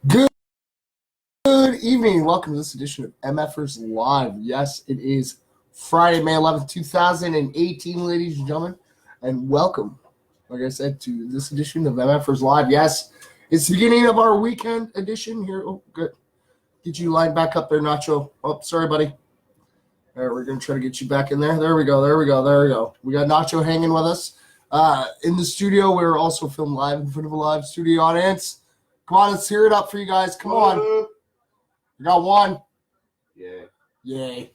Good evening. Welcome to this edition of MFers Live. Yes, it is Friday, May 11th, 2018, ladies and gentlemen. And welcome, like I said, to this edition of MFers Live. Yes, it's the beginning of our weekend edition here. Oh, good. Get you lined back up there, Nacho. Oh, sorry, buddy. All right, we're going to try to get you back in there. There we go. We got Nacho hanging with us. In the studio, we're also filmed live in front of a live studio audience. Come on, let's hear it up for you guys. Come on. We got one. Yay.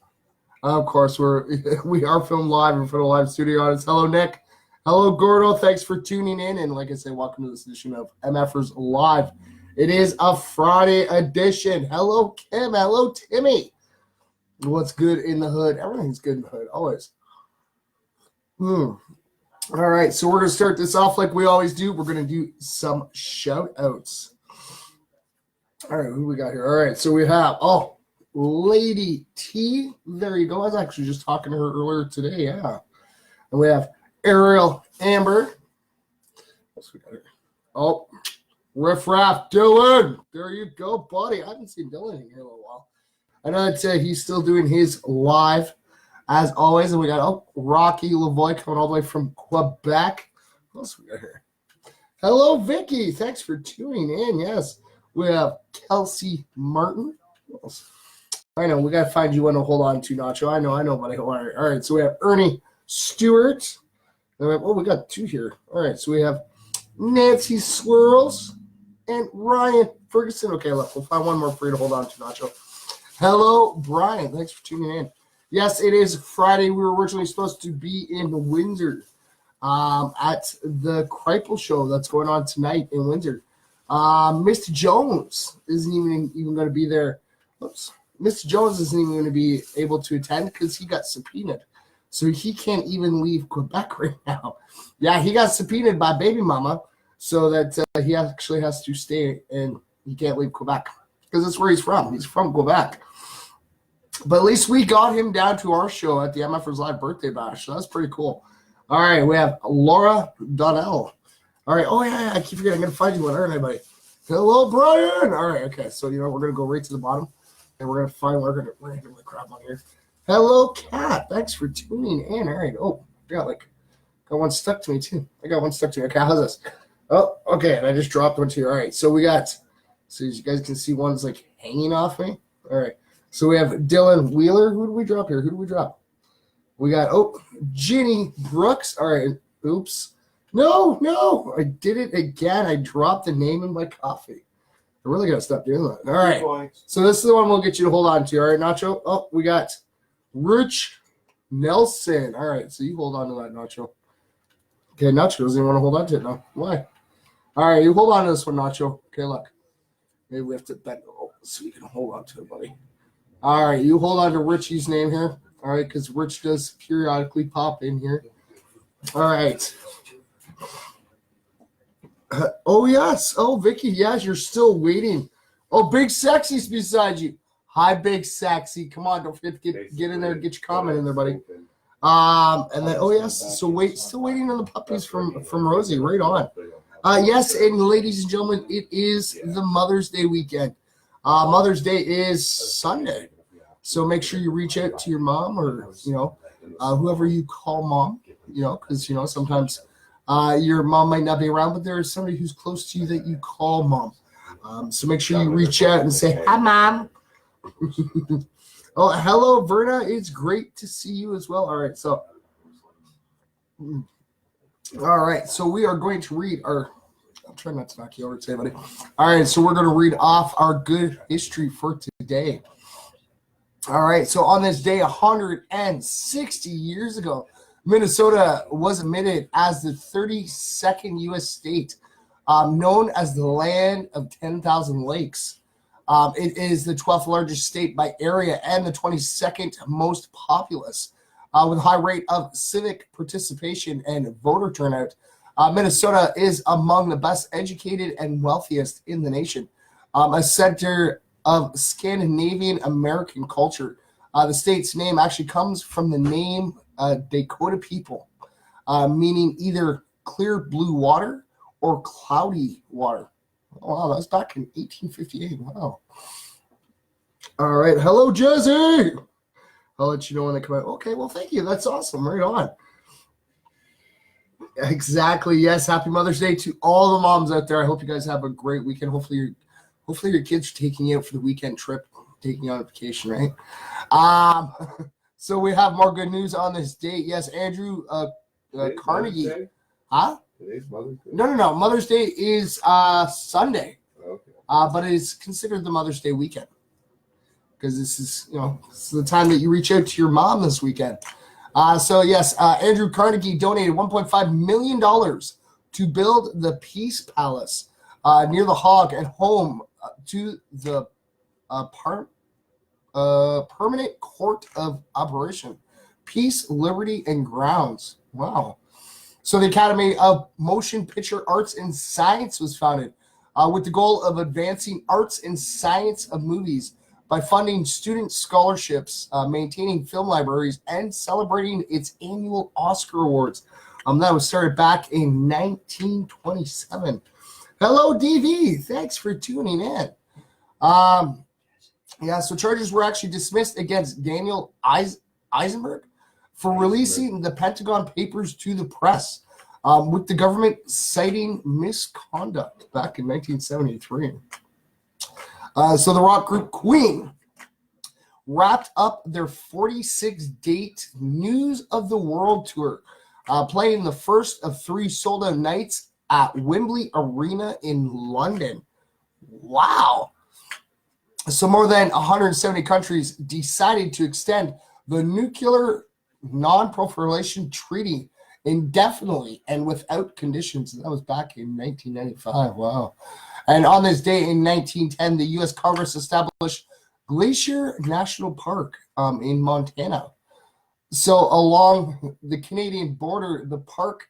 Of course, we are filmed live in front of a live studio audience. Hello, Nick. Hello, Gordo. Thanks for tuning in. And like I said, welcome to this edition of MFers Live. It is a Friday edition. Hello, Kim. Hello, Timmy. What's good in the hood? Everything's good in the hood, always. All right, so we're going to start this off like we always do. We're going to do some shout-outs. All right, who we got here? All right, so we have, Lady T. There you go. I was actually just talking to her earlier today, yeah. And we have Ariel Amber. What else we got here? Oh, Riff Raff Dylan. There you go, buddy. I haven't seen Dylan in here in a little while. I know that he's still doing his live, as always. And we got, Rocky Lavoie coming all the way from Quebec. What else we got here? Hello, Vicky. Thanks for tuning in, yes. We have Kelsey Martin. I know, we got to find you one to hold on to, Nacho. I know, buddy. All right, so we have Ernie Stewart. We got two here. All right, so we have Nancy Swirls and Ryan Ferguson. Okay, look, we'll find one more for you to hold on to, Nacho. Hello, Brian. Thanks for tuning in. Yes, it is Friday. We were originally supposed to be in Windsor at the Kripal show that's going on tonight in Windsor. Mr. Jones isn't even going to be there. Mr. Jones isn't even going to be able to attend because he got subpoenaed. So he can't even leave Quebec right now. Yeah, he got subpoenaed by baby mama so that he actually has to stay and he can't leave Quebec because that's where he's from. He's from Quebec. But at least we got him down to our show at the MFers Live birthday bash. So that's pretty cool. All right, we have Laura Donnell. All right. Oh, yeah, I keep forgetting. I'm going to find you one, aren't I, buddy? Hello, Brian. All right, okay. So, we're going to go right to the bottom, and we're going to find we're going to get my crap on here. Hello, Kat. Thanks for tuning in. All right. Oh, got one stuck to me, too. I got one stuck to me. Okay, how's this? Oh, okay, and I just dropped one to you. All right, so as you guys can see, one's, hanging off me. All right. So we have Dylan Wheeler. Who do we drop here? We got, Ginny Brooks. All right. Oops. No, I did it again. I dropped the name in my coffee. I really got to stop doing that. All right. So this is the one we'll get you to hold on to. All right, Nacho. Oh, we got Rich Nelson. All right, so you hold on to that, Nacho. Okay, Nacho doesn't even want to hold on to it now. Why? All right, you hold on to this one, Nacho. Okay, look. Maybe we have to bend so you can hold on to it, buddy. All right, you hold on to Richie's name here. All right, because Rich does periodically pop in here. All right. Yes. Vicky, yes, you're still waiting. Big Sexy's beside you. Hi, Big Sexy. Come on, don't forget to get in there and get your comment in there, buddy. And then, yes, so still waiting on the puppies from Rosie. Right on. Yes, and ladies and gentlemen, it is the Mother's Day weekend. Mother's Day is Sunday. So make sure you reach out to your mom or, whoever you call mom, because, sometimes your mom might not be around, but there is somebody who's close to you that you call mom. So make sure you reach out and say, hi, Mom. Hello, Verna. It's great to see you as well. All right, so we are going to read our – I'll try not to knock you over today, buddy. All right, so we're going to read off our good history for today. All right, so on this day 160 years ago, Minnesota was admitted as the 32nd U.S. state, known as the land of 10,000 lakes. It is the 12th largest state by area and the 22nd most populous, with a high rate of civic participation and voter turnout. Minnesota is among the best educated and wealthiest in the nation, a center of Scandinavian American culture. The state's name actually comes from the name Dakota people, meaning either clear blue water or cloudy water. Oh, wow, that was back in 1858. Wow. All right. Hello, Jesse. I'll let you know when they come out. Okay, well, thank you. That's awesome. Right on. Exactly. Yes. Happy Mother's Day to all the moms out there. I hope you guys have a great weekend. Hopefully your kids are taking you out for the weekend trip, taking you on a vacation, right? So we have more good news on this date. Yes, Andrew Carnegie. Huh? Today's Mother's Day? No. Mother's Day is Sunday. Okay. But it is considered the Mother's Day weekend. Because this is the time that you reach out to your mom this weekend. So yes, Andrew Carnegie donated $1.5 million to build the Peace Palace near the Hague and home to the Permanent Court of Operation, Peace, Liberty, and Grounds. Wow. So the Academy of Motion Picture Arts and Science was founded with the goal of advancing arts and science of movies by funding student scholarships, maintaining film libraries, and celebrating its annual Oscar Awards. That was started back in 1927. Hello, DV. Thanks for tuning in. So charges were actually dismissed against Daniel Eisenberg for releasing the Pentagon Papers to the press, with the government citing misconduct back in 1973. So the rock group Queen wrapped up their 46-date News of the World tour, playing the first of 3 sold-out nights at Wembley Arena in London. Wow. So more than 170 countries decided to extend the nuclear non-proliferation treaty indefinitely and without conditions. That was back in 1995. Wow. And on this day in 1910, the U.S. Congress established Glacier National Park in Montana. So along the Canadian border, the park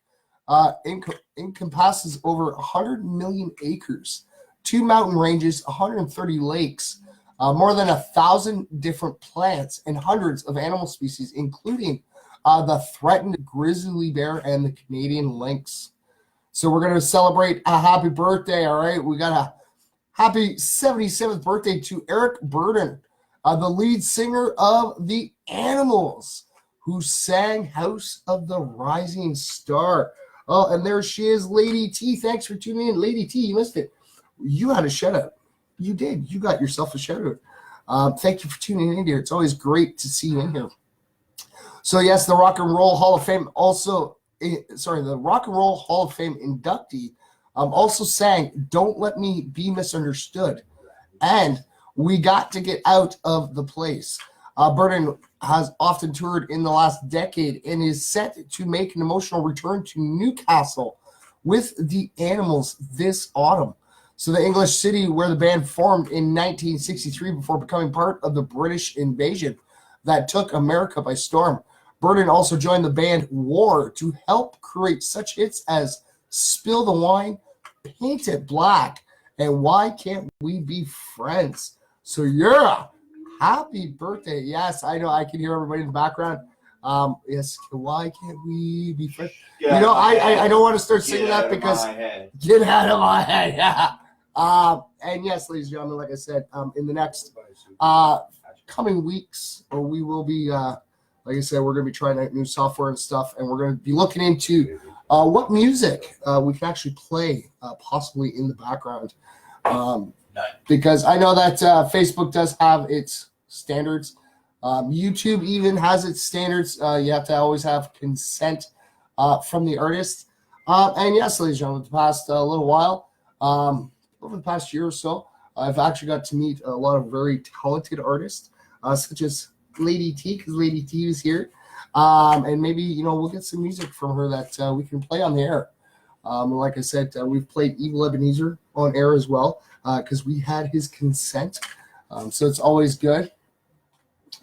encompasses over 100 million acres, 2 mountain ranges, 130 lakes, more than 1,000 different plants, and hundreds of animal species, including the threatened grizzly bear and the Canadian lynx. So we're going to celebrate a happy birthday, all right? We got a happy 77th birthday to Eric Burden, the lead singer of The Animals, who sang House of the Rising Star. Oh, and there she is, Lady T. Thanks for tuning in. Lady T, you missed it. You had a shout-out. You did. You got yourself a shout-out. Thank you for tuning in here. It's always great to see you in here. So, yes, the Rock and Roll Hall of Fame the Rock and Roll Hall of Fame inductee also sang Don't Let Me Be Misunderstood. And We Got to Get Out of the Place. Burden has often toured in the last decade and is set to make an emotional return to Newcastle with The Animals this autumn. So the English city where the band formed in 1963 before becoming part of the British invasion that took America by storm. Burden also joined the band War to help create such hits as Spill the Wine, Paint It Black, and Why Can't We Be Friends? So yeah, happy birthday. Yes, I know I can hear everybody in the background. Yes, why can't we be friends? I don't want to start singing that because get out of my head. Yeah. And yes, ladies and gentlemen, like I said, in the next coming weeks, we will be like I said, we're going to be trying out new software and stuff, and we're going to be looking into what music we can actually play possibly in the background. Because I know that Facebook does have its standards. YouTube even has its standards. You have to always have consent from the artist. And yes, ladies and gentlemen, the past little while, over the past year or so, I've actually got to meet a lot of very talented artists, such as Lady T, because Lady T is here. And maybe, we'll get some music from her that we can play on the air. Like I said, we've played Evil Ebenezer on air as well, because we had his consent. So it's always good.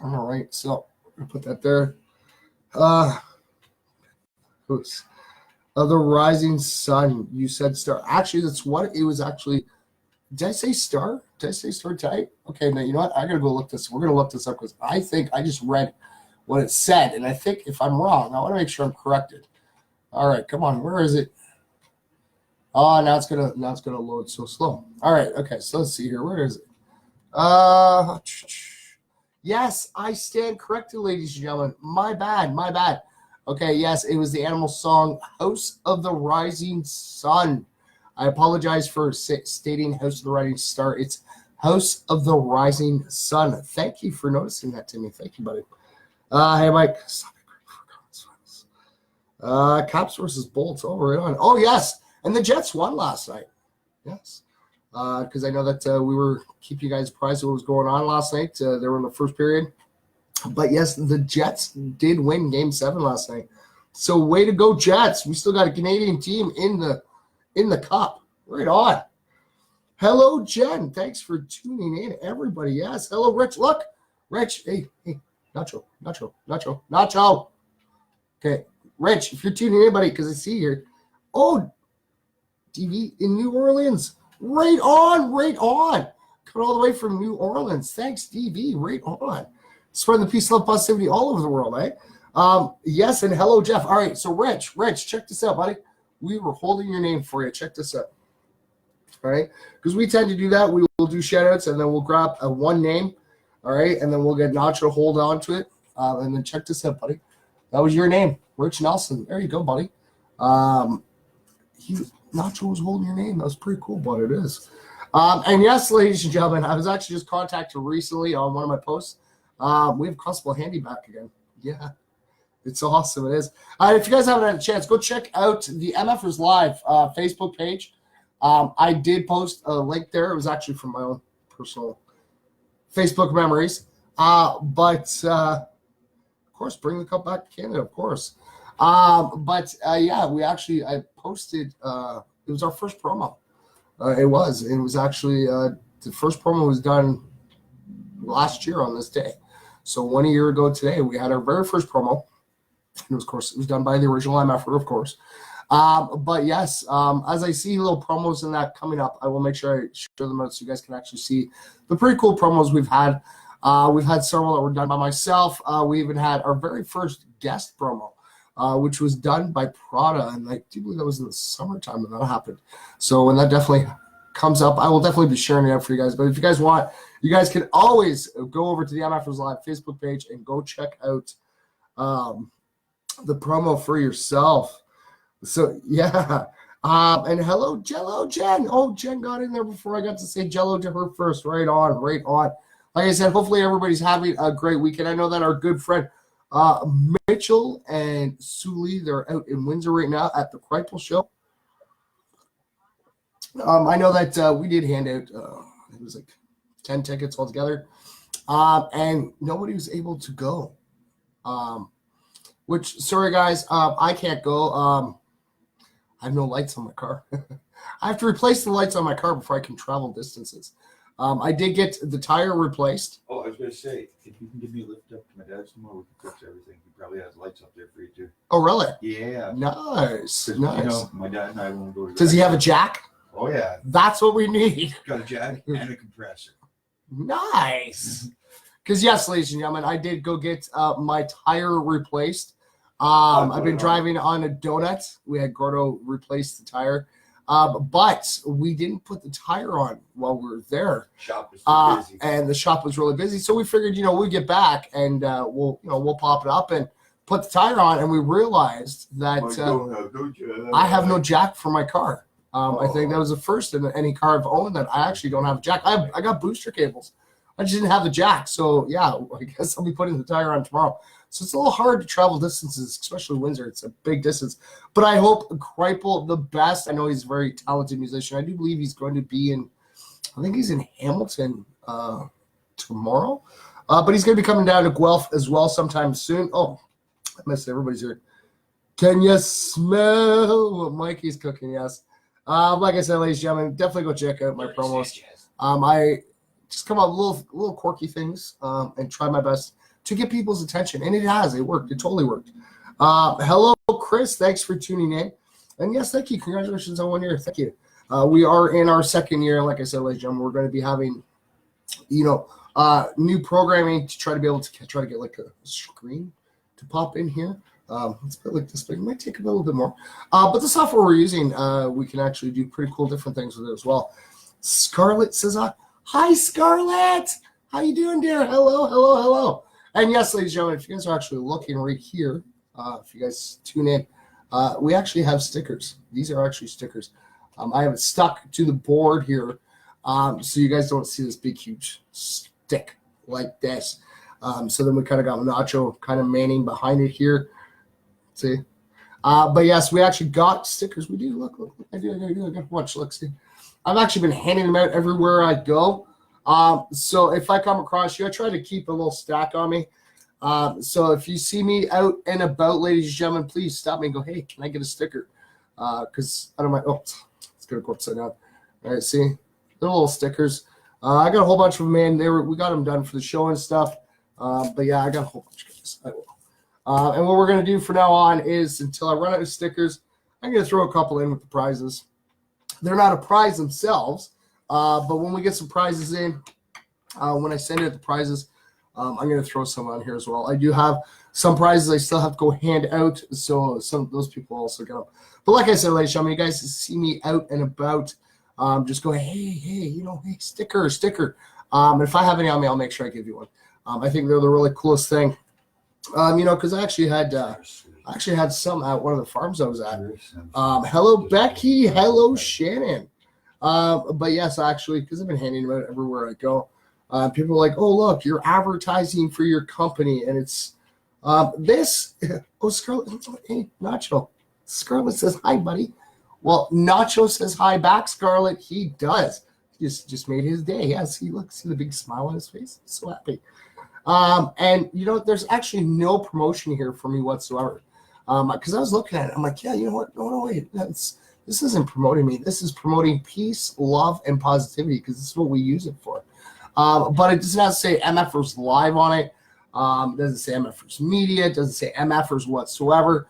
All right, so I'm going to put that there. The Rising Sun, you said star. Actually, that's what it was actually. Did I say star? Did I say star type? Okay, now you know what? I gotta go look this. We're gonna look this up because I think I just read what it said, and I think if I'm wrong, I want to make sure I'm corrected. All right, come on. Where is it? Oh, now it's gonna load so slow. All right, okay, so let's see here. Where is it? Yes, I stand corrected, ladies and gentlemen. My bad. Okay, yes, it was the animal song House of the Rising Sun. I apologize for stating House of the Rising Star. It's House of the Rising Sun. Thank you for noticing that, Timmy. Thank you, buddy. Hey, Mike. Caps versus Bolts. Oh, right on. Oh, yes. And the Jets won last night. Yes. Because I know that we were keeping you guys apprised of what was going on last night. They were in the first period. But, yes, the Jets did win Game 7 last night. So, way to go, Jets. We still got a Canadian team in the cup. Right on. Hello, Jen. Thanks for tuning in, everybody. Yes. Hello, Rich. Look. Rich. Hey. Nacho. Okay. Rich, if you're tuning in, buddy, because I see here. Oh, DV in New Orleans. Right on. Coming all the way from New Orleans. Thanks, DV. Right on. Spreading the peace, love, positivity all over the world, eh? Yes, and hello, Jeff. All right, so Rich, check this out, buddy. We were holding your name for you. Check this out. All right, because we tend to do that. We will do shout-outs, and then we'll grab one name, all right, and then we'll get Nacho to hold on to it. And then check this out, buddy. That was your name, Rich Nelson. There you go, buddy. Nacho was holding your name. That was pretty cool, but it is. And yes, ladies and gentlemen, I was actually just contacted recently on one of my posts. We have Constable Handy back again. Yeah, it's awesome. It is. If you guys haven't had a chance, go check out the MFers Live Facebook page. I did post a link there. It was actually from my own personal Facebook memories. But of course, bring the cup back to Canada, of course. Yeah, I posted. It was our first promo. It was actually the first promo was done last year on this day. So 1 year ago today, we had our very first promo. And of course, it was done by the original MFer, of course. But yes, as I see little promos in that coming up, I will make sure I show them out so you guys can actually see the pretty cool promos we've had. We've had several that were done by myself. We even had our very first guest promo, which was done by Prada. And I do believe that was in the summertime when that happened. So when that definitely comes up, I will definitely be sharing it out for you guys. But if you guys want, you guys can always go over to the MFers Live Facebook page and go check out the promo for yourself. So, yeah. And hello, Jello Jen. Oh, Jen got in there before I got to say Jello to her first. Right on. Like I said, hopefully everybody's having a great weekend. I know that our good friend Mitchell and Sully, they're out in Windsor right now at the Kripal show. I know that we did hand out, it was like 10 tickets altogether, and nobody was able to go. Which, sorry guys, I can't go. I have no lights on my car. I have to replace the lights on my car before I can travel distances. I did get the tire replaced. Oh, I was going to say, if you can give me a lift up to my dad's tomorrow, we can fix everything. He probably has lights up there for you too. Oh, really? Yeah. Nice. You know, my dad and I won't go to. Does he have a jack? Oh, yeah. That's what we need. Got a jack and a compressor. Nice. Because, yes, ladies and gentlemen, I did go get my tire replaced. I've been driving on a donut. We had Gordo replace the tire. But we didn't put the tire on while we were there. Shop was too busy. And the shop was really busy. So we figured, we'd get back and we'll pop it up and put the tire on. And we realized that I have no jack for my car. I think that was the first in any car I've owned that I actually don't have a jack. I got booster cables. I just didn't have the jack. So, yeah, I guess I'll be putting the tire on tomorrow. So it's a little hard to travel distances, especially Windsor. It's a big distance. But I hope Kripal the best. I know he's a very talented musician. I do believe he's going to be I think he's in Hamilton tomorrow. But he's going to be coming down to Guelph as well sometime soon. Oh, I missed it. Everybody's here. Can you smell what Mikey's cooking? Yes. Like I said, ladies and gentlemen, definitely go check out my promos. I just come up with little quirky things and try my best to get people's attention. And it has. It worked. It totally worked. Hello, Chris. Thanks for tuning in. And yes, thank you. Congratulations on 1 year. Thank you. We are in our second year. Like I said, ladies and gentlemen, we're going to be having, new programming to try to be able to try to get like a screen to pop in here. It's a bit like this big. It might take a little bit more. But the software we're using, we can actually do pretty cool different things with it as well. Scarlett says, hi, Scarlett. How you doing, dear? Hello, hello, hello. And yes, ladies and gentlemen, if you guys are actually looking right here, if you guys tune in, we actually have stickers. These are actually stickers. I have it stuck to the board here, so you guys don't see this big, huge stick like this. So then we kind of got Nacho kind of manning behind it here. See? But yes, we actually got stickers. We do. Look. I do. Watch. Look, see. I've actually been handing them out everywhere I go. So if I come across you, I try to keep a little stack on me. So if you see me out and about, ladies and gentlemen, please stop me and go, hey, can I get a sticker? Because I don't mind. Oh, it's going to go upside down. All right, see? They're little stickers. I got a whole bunch of them in. We got them done for the show and stuff. But yeah, I got a whole bunch, guys. I will. And what we're going to do from now on is until I run out of stickers, I'm going to throw a couple in with the prizes. They're not a prize themselves, but when we get some prizes in, when I send out the prizes, I'm going to throw some on here as well. I do have some prizes I still have to go hand out, so some of those people also get them. But like I said, ladies and gentlemen, you guys see me out and about, just go, hey, hey, sticker. If I have any on me, I'll make sure I give you one. I think they're the really coolest thing. Because I actually had some at one of the farms I was at. Hello, Becky. Hello, Shannon. But yes, actually, because I've been handing them out everywhere I go. People are like, oh, look, you're advertising for your company. And it's this. Oh, Scarlett. Hey, Nacho. Scarlett says, hi, buddy. Well, Nacho says hi back, Scarlett. He does. He just made his day. Yeah, see the big smile on his face. He's so happy. And there's actually no promotion here for me whatsoever. Because I was looking at it, I'm like, yeah, you know what? No, wait, this isn't promoting me. This is promoting peace, love, and positivity because this is what we use it for. But it does not say MFers Live on it. It doesn't say MFers Media. It doesn't say MFers whatsoever.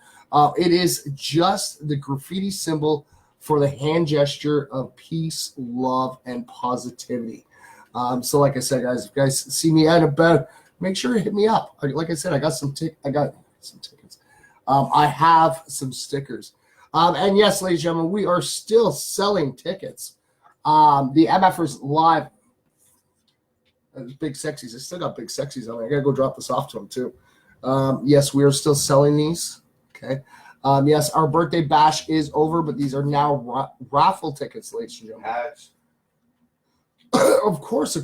It is just the graffiti symbol for the hand gesture of peace, love, and positivity. So like I said, guys, if you guys see me out about, make sure to hit me up. Like I said, I got some tickets. I have some stickers. And yes, ladies and gentlemen, we are still selling tickets. The MFers Live, big sexies. I still got big sexies on me. I got to go drop this off to them too. Yes, we are still selling these. Okay. Yes, our birthday bash is over, but these are now raffle tickets, ladies and gentlemen. Hats. Of course.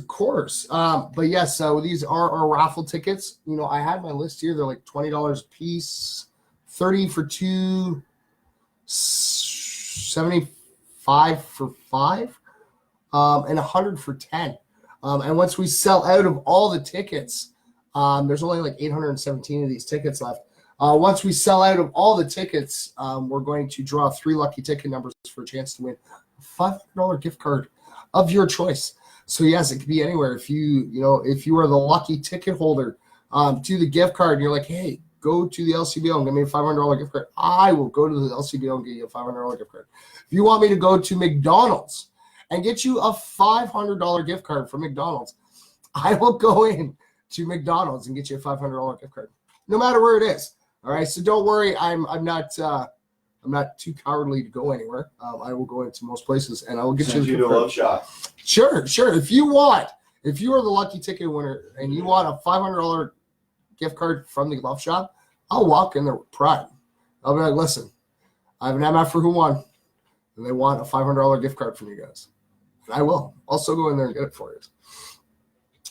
But yes, so these are our raffle tickets. I had my list here. They're like $20 a piece, 30 for 2, 75 for 5, and 100 for 10. And once we sell out of all the tickets, there's only like 817 of these tickets left. Once we sell out of all the tickets, we're going to draw 3 lucky ticket numbers for a chance to win a $500 gift card of your choice. So yes, it could be anywhere. If you are the lucky ticket holder to the gift card, and you're like, hey, go to the LCBO and give me a $500 gift card, I will go to the LCBO and get you a $500 gift card. If you want me to go to McDonald's and get you a $500 gift card from McDonald's, I will go in to McDonald's and get you a $500 gift card, no matter where it is. All right, so don't worry, I'm not too cowardly to go anywhere. I will go into most places, and I will get you a love shot. Sure. If you are the lucky ticket winner and you want a $500 gift card from the glove shop, I'll walk in there with pride. I'll be like, listen, I have an MF who won, and they want a $500 gift card from you guys. And I will. I'll still go in there and get it for you.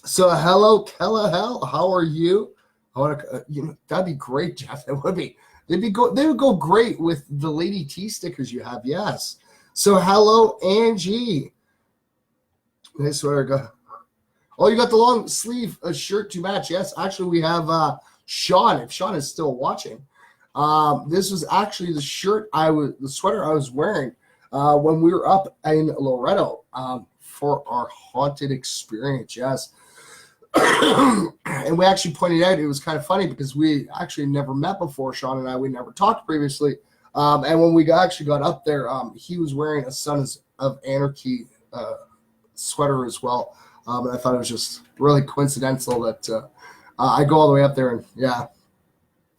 So, hello, Kellahell. How are you? I want to. That'd be great, Jeff. That would be. They would go great with the Lady T stickers you have. Yes. So, hello, Angie. I swear to God. Oh, you got the long sleeve shirt to match. Yes, actually, we have Sean. If Sean is still watching, this was actually the sweater I was wearing when we were up in Loretto for our haunted experience. Yes. And we actually pointed out it was kind of funny because we actually never met before, Sean and I. We never talked previously. And when we actually got up there, he was wearing a Sons of Anarchy sweater as well. And I thought it was just really coincidental that I go all the way up there. And yeah,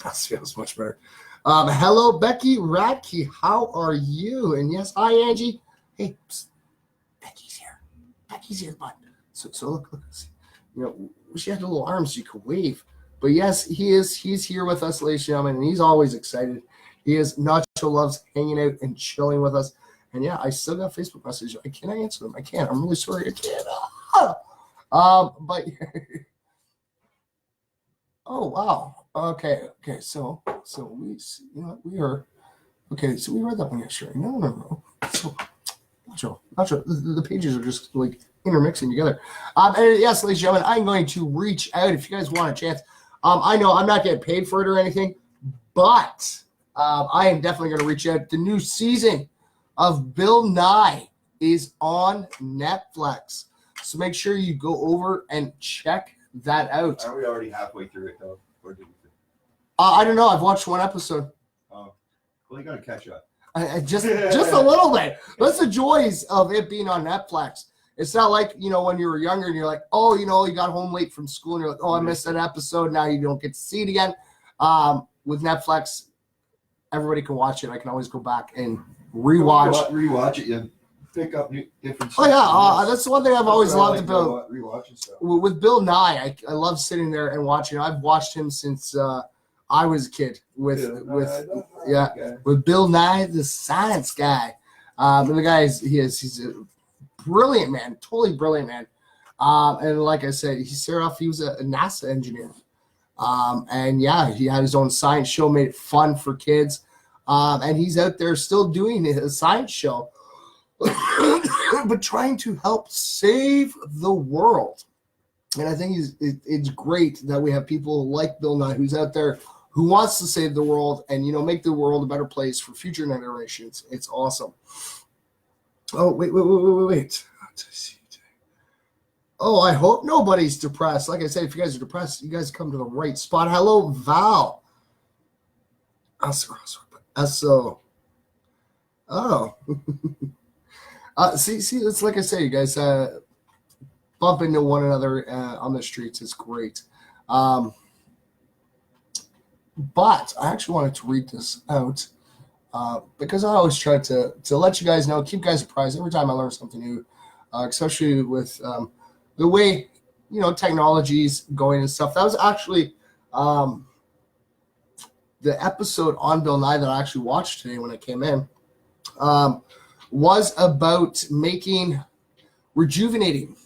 That feels much better. Hello, Becky Radke. How are you? And yes, hi, Angie. Hey, psst, Becky's here. Becky's here, bud. So look. You know, she had little arms so you could wave. But yes, he is. He's here with us, ladies and gentlemen, and he's always excited. He is. Nacho loves hanging out and chilling with us. And yeah, I still got Facebook messages. I can't answer them. I can't. I'm really sorry. I can't. But oh wow. Okay. So we are okay. So we read that one yesterday. No. So Nacho, the pages are just like intermixing together. And yes, ladies and gentlemen, I'm going to reach out if you guys want a chance. I know I'm not getting paid for it or anything, but I am definitely going to reach out. The new season of Bill Nye is on Netflix, so make sure you go over and check that out. Are we already halfway through it though, or did we? I don't know. I've watched one episode. Oh, well, you got to catch up. I just a little bit. That's the joys of it being on Netflix. It's not like, when you were younger and you're like, oh, you got home late from school and you're like, oh, I missed that episode. Now you don't get to see it again. With Netflix, everybody can watch it. I can always go back and rewatch it. You pick up different stuff. Oh, yeah. That's the one thing I've always loved about rewatching stuff. With Bill Nye. I love sitting there and watching. I've watched him since I was a kid with Bill Nye, the science guy. And the guy he's a brilliant man, totally brilliant man. And like I said, he started off, he was a NASA engineer. And yeah, he had his own science show, made it fun for kids. And he's out there still doing a science show, but trying to help save the world. And I think it's great that we have people like Bill Nye who's out there who wants to save the world and, make the world a better place for future generations. It's awesome. Oh, wait. Oh, I hope nobody's depressed. Like I said, if you guys are depressed, you guys come to the right spot. Hello, Val. So. Oh. See, it's like I say, you guys bump into one another on the streets is great. But I actually wanted to read this out. Because I always try to let you guys know, keep you guys apprised every time I learn something new, especially with the way, technology's going and stuff. That was actually the episode on Bill Nye that I actually watched today when I came in, was about rejuvenating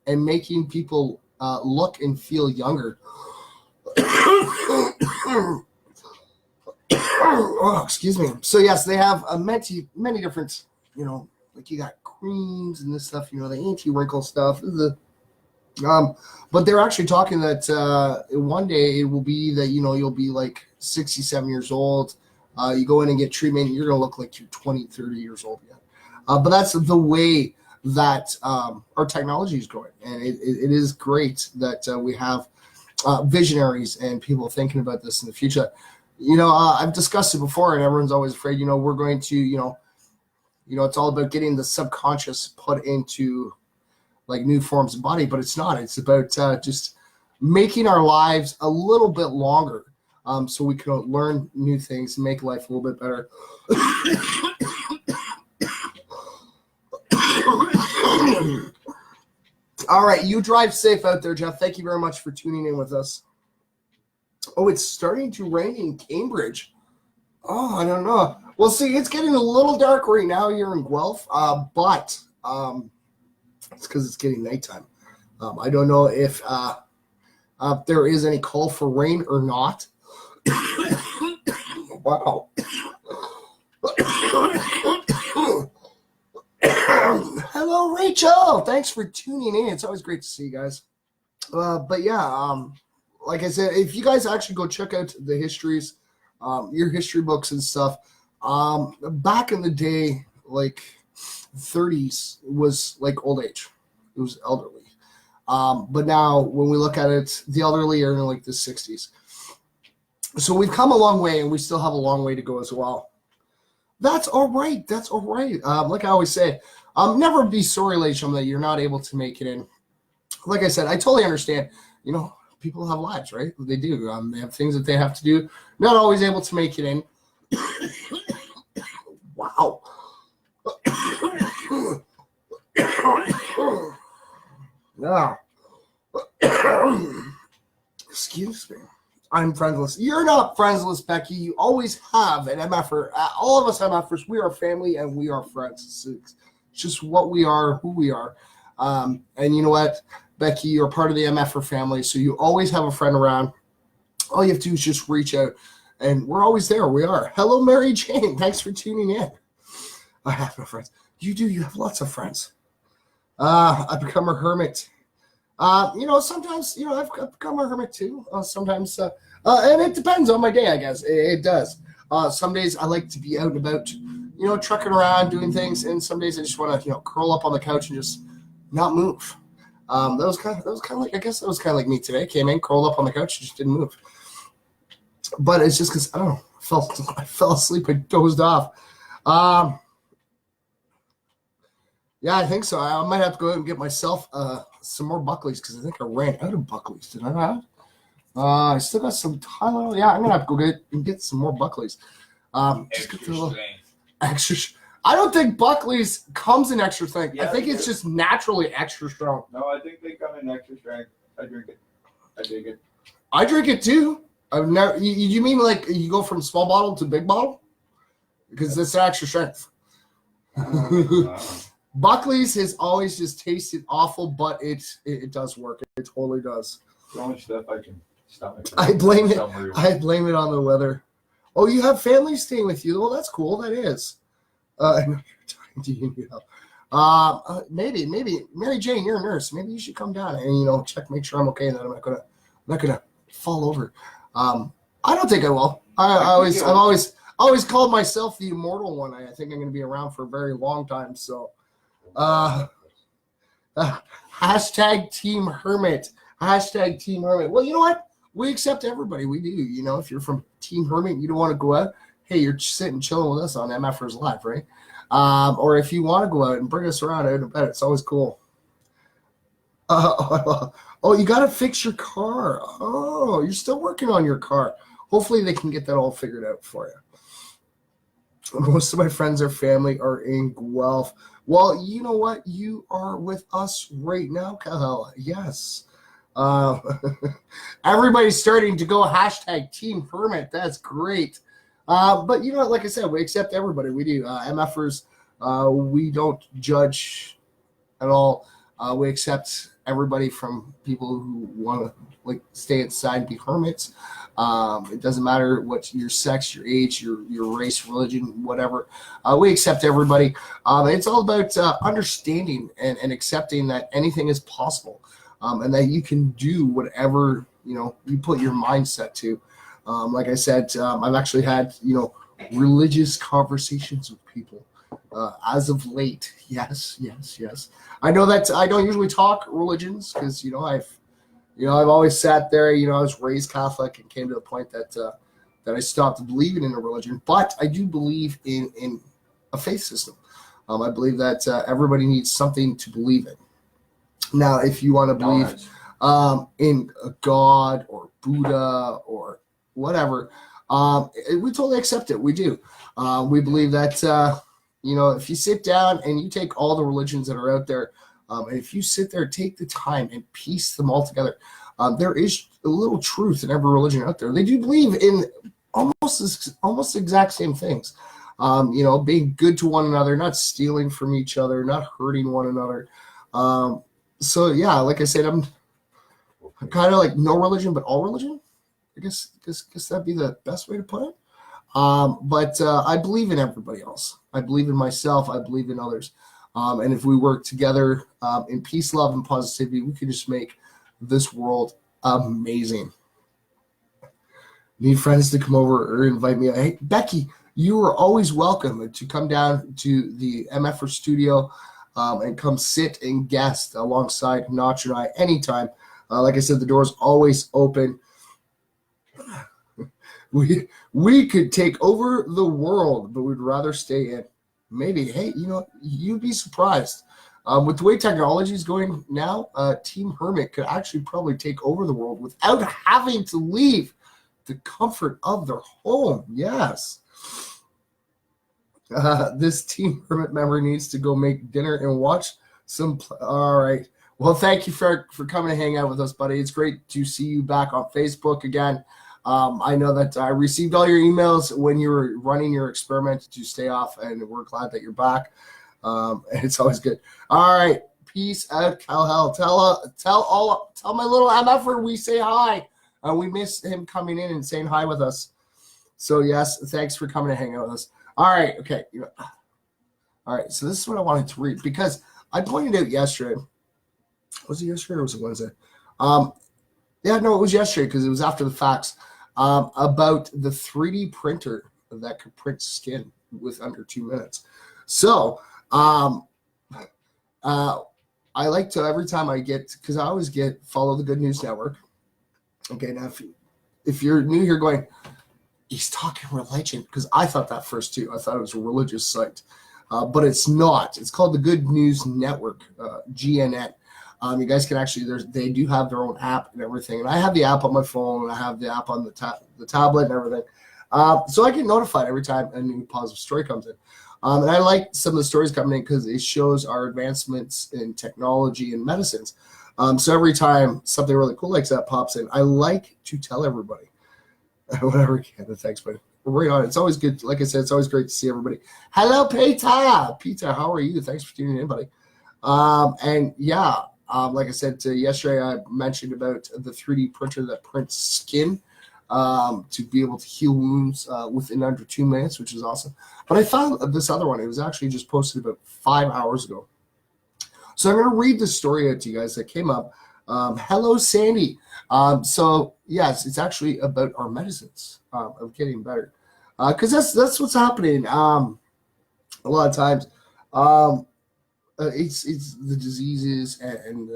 and making people look and feel younger. Oh, excuse me. So yes, they have many different, like you got creams and this stuff, the anti-wrinkle stuff. But they're actually talking that one day it will be that, you'll be like 67 years old. You go in and get treatment, you're going to look like you're 20, 30 years old yet. But that's the way that our technology is going. And it is great that we have visionaries and people thinking about this in the future. I've discussed it before, and everyone's always afraid, we're going to, it's all about getting the subconscious put into like new forms of body, but it's not. It's about just making our lives a little bit longer so we can learn new things and make life a little bit better. All right, you drive safe out there, Jeff. Thank you very much for tuning in with us. Oh, it's starting to rain in Cambridge. Oh, I don't know. Well, see, it's getting a little dark right now here in Guelph, but it's because it's getting nighttime. I don't know if there is any call for rain or not. Wow. Hello, Rachel. Thanks for tuning in. It's always great to see you guys. But yeah, like I said, if you guys actually go check out the histories, your history books and stuff, back in the day, like 30s was like old age. It was elderly. But now when we look at it, the elderly are in like the 60s. So we've come a long way, and we still have a long way to go as well. That's all right. That's all right. Like I always say, never be sorry, ladies and gentlemen, that you're not able to make it in. Like I said, I totally understand. people have lives, right? They do. They have things that they have to do. Not always able to make it in. Wow. Yeah. Excuse me. I'm friendless. You're not friendless, Becky. You always have an MFer. All of us MFers, we are family and we are friends. It's just what we are, who we are. And you know what, Becky, you're part of the MFer family, so you always have a friend around. All you have to do is just reach out, and we're always there. We are. Hello, Mary Jane. Thanks for tuning in. I have no friends. You do. You have lots of friends. I've become a hermit. Sometimes, I've become a hermit too. Sometimes, and it depends on my day, I guess. It does. Some days I like to be out and about, trucking around, doing things, and some days I just want to, curl up on the couch and just not move. That was kind of like, I guess that was kind of like me today. Came in, curled up on the couch, just didn't move. But it's just because I don't know. I fell asleep. I dozed off. Yeah, I think so. I might have to go out and get myself some more Buckleys because I think I ran out of Buckleys. Did I not? I still got some time. Yeah, I'm gonna have to go get some more Buckleys. Just get the little extra. I don't think Buckley's comes in extra strength. Yeah, I think it's just naturally extra strong. No, I think they come in extra strength. I drink it. I dig it. I drink it too. I've never. You mean like you go from small bottle to big bottle? Because it's extra strength. Buckley's has always just tasted awful, but it does work. It totally does. The only stuff I can stomach. I blame it on the weather. Oh, you have family staying with you. Well, that's cool. That is. I know you're talking to you. Maybe Mary Jane, you're a nurse. Maybe you should come down and check, make sure I'm okay, and that I'm not gonna fall over. I don't think I will. I've always called myself the immortal one. I think I'm gonna be around for a very long time. So. Hashtag Team Hermit. Hashtag Team Hermit. Well, you know what? We accept everybody. We do. If you're from Team Hermit, you don't want to go out. Hey, you're sitting chilling with us on MFers Live, right? Or if you want to go out and bring us around out and about, it's always cool. You got to fix your car. Oh, you're still working on your car. Hopefully they can get that all figured out for you. Most of my friends or family are in Guelph. Well, you know what? You are with us right now, Kahel. Yes. Everybody's starting to go hashtag Team Hermit. That's great. But like I said, we accept everybody. We do. MFers, we don't judge at all. We accept everybody from people who want to stay inside and be hermits. It doesn't matter what your sex, your age, your race, religion, whatever. We accept everybody. It's all about understanding and accepting that anything is possible, and that you can do whatever you put your mindset to. Like I said, I've actually had religious conversations with people as of late. Yes. I know that I don't usually talk religions because I've always sat there. I was raised Catholic and came to the point that I stopped believing in a religion. But I do believe in a faith system. I believe that everybody needs something to believe in. Now, if you want to believe in a God or Buddha or whatever, we totally accept it. We do. We believe that if you sit down and you take all the religions that are out there. And if you sit there, take the time and piece them all together, there is a little truth in every religion out there. They do believe in almost exact same things. Being good to one another, not stealing from each other, not hurting one another. So yeah, like I said, I'm kind of like no religion, but all religion. I guess that'd be the best way to put it. But I believe in everybody else. I believe in myself. I believe in others. And if we work together in peace, love, and positivity, we can just make this world amazing. Need friends to come over or invite me? Hey, Becky, you are always welcome to come down to the MFR studio and come sit and guest alongside Notch and I anytime. Like I said, the door's always open. We could take over the world, but we'd rather stay in. Maybe, hey, you'd be surprised. With the way technology is going now, Team Hermit could actually probably take over the world without having to leave the comfort of their home. Yes. This Team Hermit member needs to go make dinner and watch some. All right. Well, thank you for coming to hang out with us, buddy. It's great to see you back on Facebook again. I know that I received all your emails when you were running your experiment to stay off, and we're glad that you're back. It's always good. All right. Peace out, Cal. Tell my little MFer we say hi. We miss him coming in and saying hi with us. So, yes, thanks for coming to hang out with us. All right. Okay. All right. So this is what I wanted to read because I pointed out yesterday. Was it yesterday or was it Wednesday? Yeah, no, it was yesterday because it was after the facts about the 3D printer that could print skin with under 2 minutes. So I like to, every time I get, because I always follow the Good News Network. Okay, now if you're new here going, he's talking religion, because I thought that first too. I thought it was a religious site, but it's not. It's called the Good News Network, GNN. You guys can actually, they do have their own app and everything. And I have the app on my phone, and I have the app on the tablet and everything. So I get notified every time a new positive story comes in. And I like some of the stories coming in because it shows our advancements in technology and medicines. So every time something really cool like that pops in, I like to tell everybody. Whatever I can. Thanks, buddy. We're right on. It's always good. Like I said, it's always great to see everybody. Hello, Peter. Peter, how are you? Thanks for tuning in, buddy. And yeah, like I said yesterday, I mentioned about the 3D printer that prints skin to be able to heal wounds within under 2 minutes, which is awesome. But I found this other one. It was actually just posted about 5 hours ago. So I'm going to read the story out to you guys that came up. Hello, Sandy. So yes, it's actually about our medicines of getting better, because that's what's happening. A lot of times, it's the diseases and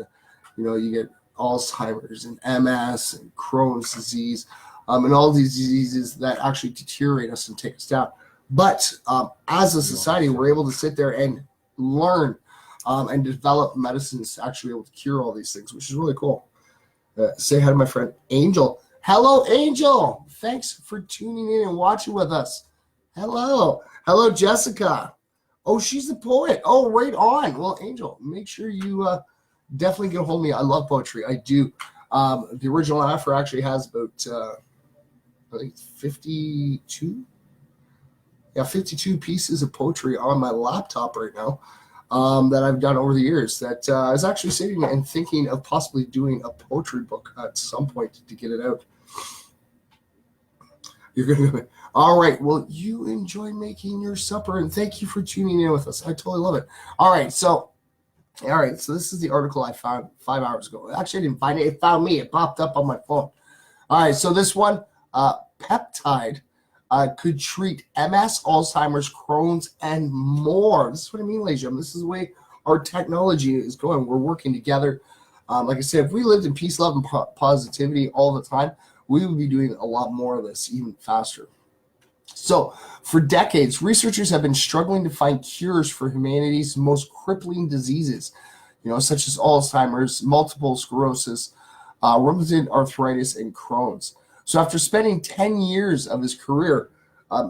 you get Alzheimer's and MS and Crohn's disease, and all these diseases that actually deteriorate us and take us down. But as a society, we're able to sit there and learn and develop medicines to actually be able to cure all these things, which is really cool. Say hi to my friend Angel. Hello, Angel. Thanks for tuning in and watching with us. Hello, Jessica. Oh, she's the poet. Oh, right on. Well, Angel, make sure you definitely get a hold of me. I love poetry. I do. The original offer actually has about I think 52. Yeah, 52 pieces of poetry on my laptop right now. That I've done over the years that I was actually sitting and thinking of possibly doing a poetry book at some point to get it out. You're going to all right. Well, you enjoy making your supper, and thank you for tuning in with us. I totally love it. All right. So this is the article I found 5 hours ago. Actually, I didn't find it. It found me. It popped up on my phone. All right. So this one, peptide could treat MS, Alzheimer's, Crohn's, and more. This is what I mean, ladies and gentlemen. This is the way our technology is going. We're working together. Like I said, if we lived in peace, love, and positivity all the time, we would be doing a lot more of this even faster. So for decades, researchers have been struggling to find cures for humanity's most crippling diseases, such as Alzheimer's, multiple sclerosis, rheumatoid arthritis, and Crohn's. So after spending 10 years of his career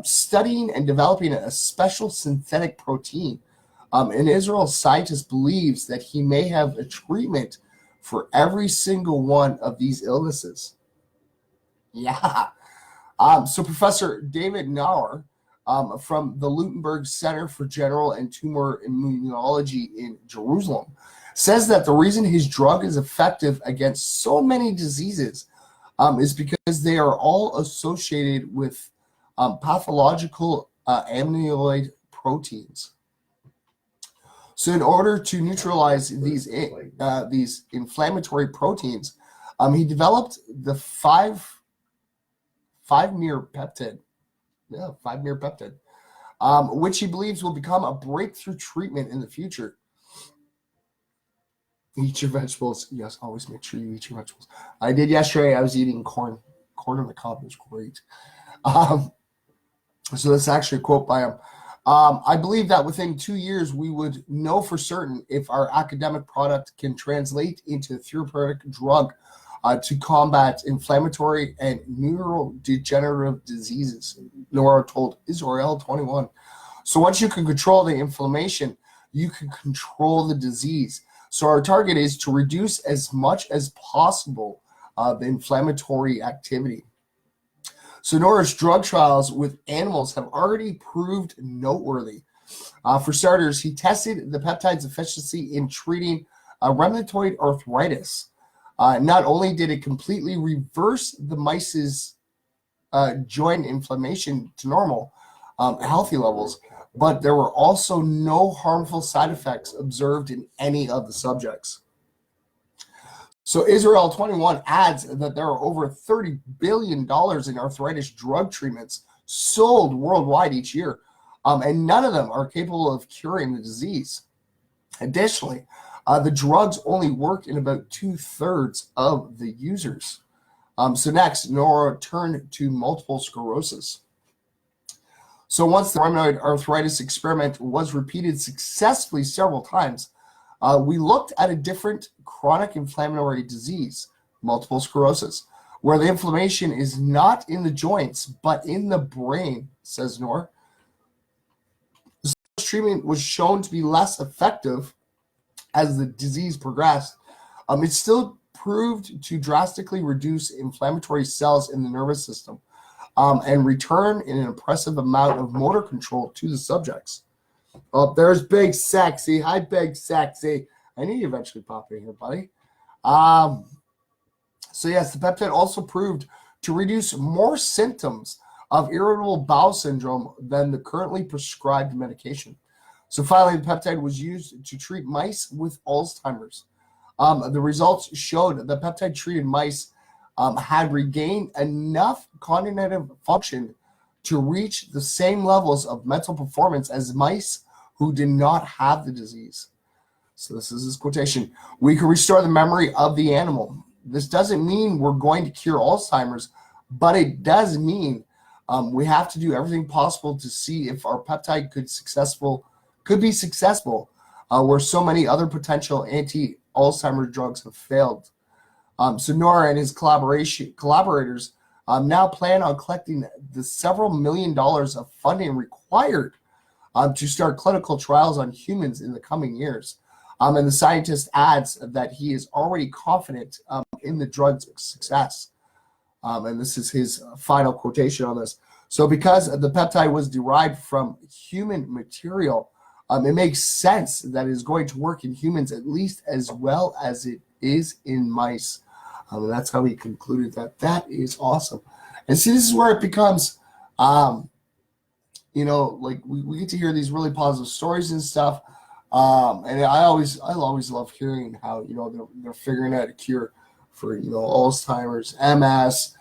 studying and developing a special synthetic protein, an Israel scientist believes that he may have a treatment for every single one of these illnesses. Yeah. So Professor David Nauer from the Lutenberg Center for General and Tumor Immunology in Jerusalem says that the reason his drug is effective against so many diseases is because they are all associated with pathological amyloid proteins. So in order to neutralize these inflammatory proteins, he developed the 5-mer peptide. Yeah, 5-mer peptide, which he believes will become a breakthrough treatment in the future. Eat your vegetables. Yes, always make sure you eat your vegetables. I did yesterday. I was eating corn. Corn on the cob was great. So that's actually a quote by him. I believe that within 2 years, we would know for certain if our academic product can translate into a therapeutic drug to combat inflammatory and neurodegenerative diseases, Nora told Israel 21. So once you can control the inflammation, you can control the disease. So our target is to reduce as much as possible the inflammatory activity. So Nora's drug trials with animals have already proved noteworthy. For starters, he tested the peptide's efficiency in treating rheumatoid arthritis. Not only did it completely reverse the mice's joint inflammation to normal, healthy levels, but there were also no harmful side effects observed in any of the subjects. So Israel 21 adds that there are over $30 billion in arthritis drug treatments sold worldwide each year, and none of them are capable of curing the disease. Additionally, the drugs only work in about 2/3 of the users. So next, Nora turned to multiple sclerosis. So once the rheumatoid arthritis experiment was repeated successfully several times, we looked at a different chronic inflammatory disease, multiple sclerosis, where the inflammation is not in the joints, but in the brain, says Noor. This treatment was shown to be less effective as the disease progressed. It still proved to drastically reduce inflammatory cells in the nervous system and return an impressive amount of motor control to the subjects. Oh, there's Big Sexy. Hi, Big Sexy. I knew you eventually pop in here, buddy. So yes, the peptide also proved to reduce more symptoms of irritable bowel syndrome than the currently prescribed medication. So finally, the peptide was used to treat mice with Alzheimer's. The results showed that peptide-treated mice had regained enough cognitive function to reach the same levels of mental performance as mice who did not have the disease. So this is his quotation. We can restore the memory of the animal. This doesn't mean we're going to cure Alzheimer's, but it does mean we have to do everything possible to see if our peptide could be successful, where so many other potential anti-Alzheimer's drugs have failed. So Nora and his collaborators now plan on collecting the several $1 million of funding required to start clinical trials on humans in the coming years. And the scientist adds that he is already confident in the drug's success. And this is his final quotation on this. So because the peptide was derived from human material, it makes sense that it is going to work in humans at least as well as it is in mice. And that's how he concluded that. That is awesome. And see, this is where it becomes, like we get to hear these really positive stories and stuff. And I always love hearing how, they're figuring out a cure for, Alzheimer's, MS,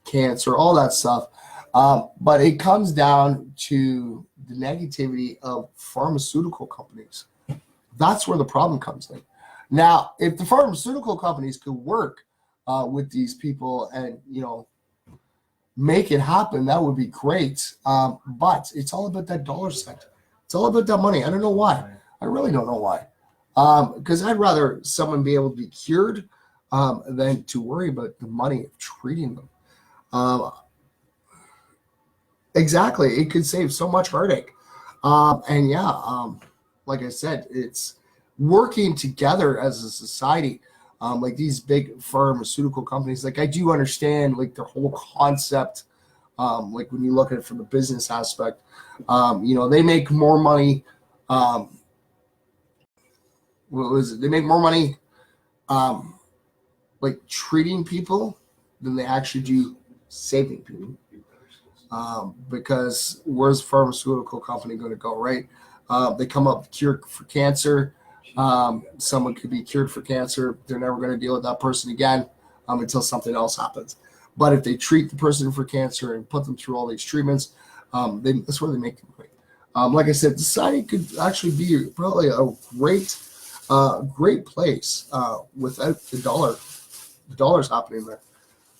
cancer, all that stuff. But it comes down to the negativity of pharmaceutical companies. That's where the problem comes in. Now, if the pharmaceutical companies could work with these people and, make it happen, that would be great. But it's all about that dollar sign. It's all about that money. I don't know why. I really don't know why. Because I'd rather someone be able to be cured than to worry about the money of treating them. Exactly. It could save so much heartache. Like I said, it's working together as a society. Like these big pharmaceutical companies, like I do understand like their whole concept. Like when you look at it from the business aspect, they make more money. They make more money, like treating people than they actually do saving people. Because where's the pharmaceutical company going to go, right? They come up with a cure for cancer. Someone could be cured for cancer. They're never going to deal with that person again until something else happens. But if they treat the person for cancer and put them through all these treatments, that's where they make them great. Like I said, society could actually be probably a great place without the dollar. The dollar's happening there.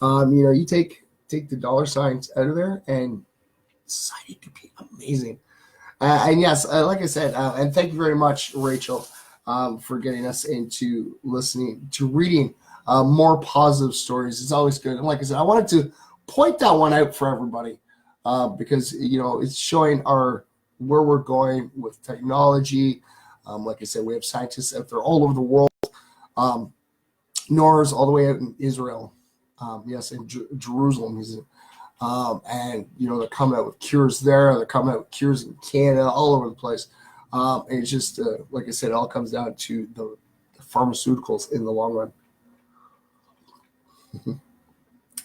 You take the dollar signs out of there, and society could be amazing. And yes, like I said, and thank you very much, Rachel, for getting us into reading more positive stories. It's always good. And like I said, I wanted to point that one out for everybody because it's showing where we're going with technology. Like I said, we have scientists out there all over the world. Nora's all the way out in Israel. Yes, in Jerusalem. And they're coming out with cures there. They're coming out with cures in Canada, all over the place. And it's just like I said, it all comes down to the pharmaceuticals in the long run.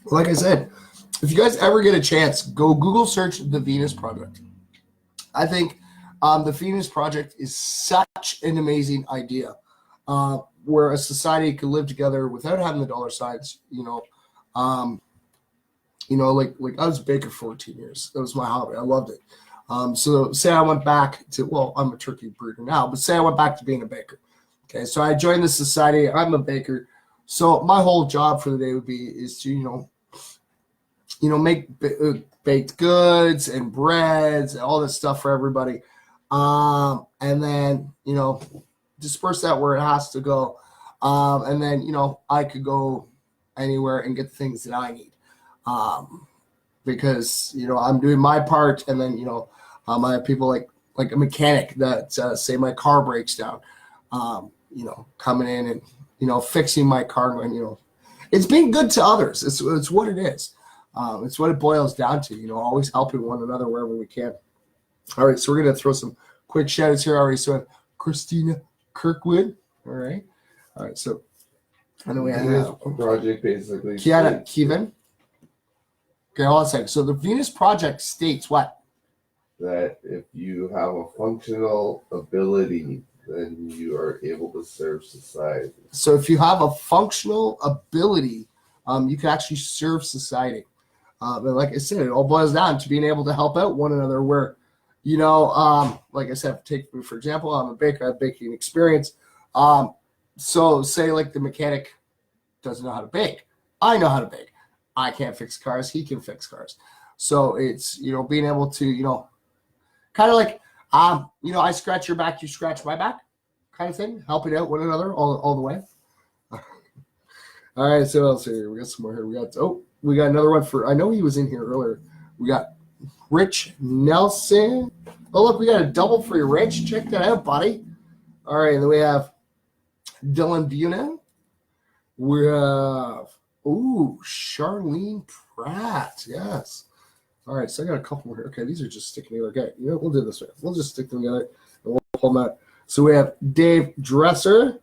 Like I said, if you guys ever get a chance, go Google search the Venus Project. I think the Venus Project is such an amazing idea, where a society could live together without having the dollar signs. Like I was a baker for 14 years. That was my hobby. I loved it. So say I went back to, well, I'm a turkey breeder now, but say I went back to being a baker. Okay, so I joined the society. I'm a baker. So my whole job for the day is to, make baked goods and breads and all this stuff for everybody. And then, disperse that where it has to go. And then, I could go anywhere and get the things that I need. Because I'm doing my part, and then I have people like a mechanic that say my car breaks down, coming in and fixing my car, and it's being good to others. It's what it is. It's what it boils down to. Always helping one another wherever we can. All right, so we're gonna throw some quick shout outs here already. So Christina Kirkwood. All right. So and then we have project basically. Kiana Kevin. Okay, hold on a second. So the Venus Project states what? That if you have a functional ability, then you are able to serve society. So if you have a functional ability, you can actually serve society. And like I said, it all boils down to being able to help out one another where, like I said, take me, for example, I'm a baker, I have baking experience. So say like the mechanic doesn't know how to bake. I know how to bake. I can't fix cars. He can fix cars. So it's, being able to, kind of like, I scratch your back, you scratch my back kind of thing, helping out one another all the way. All right. So what else here? We got some more here. We got another one I know he was in here earlier. We got Rich Nelson. Oh, look, we got a double for your Rich. Check that out, buddy. All right. And then we have Dylan Bunin. We have, Charlene Pratt. Yes. All right. So I got a couple more here. Okay. These are just sticking together. Okay. We'll do this way. We'll just stick them together and we'll pull them out. So we have Dave Dresser,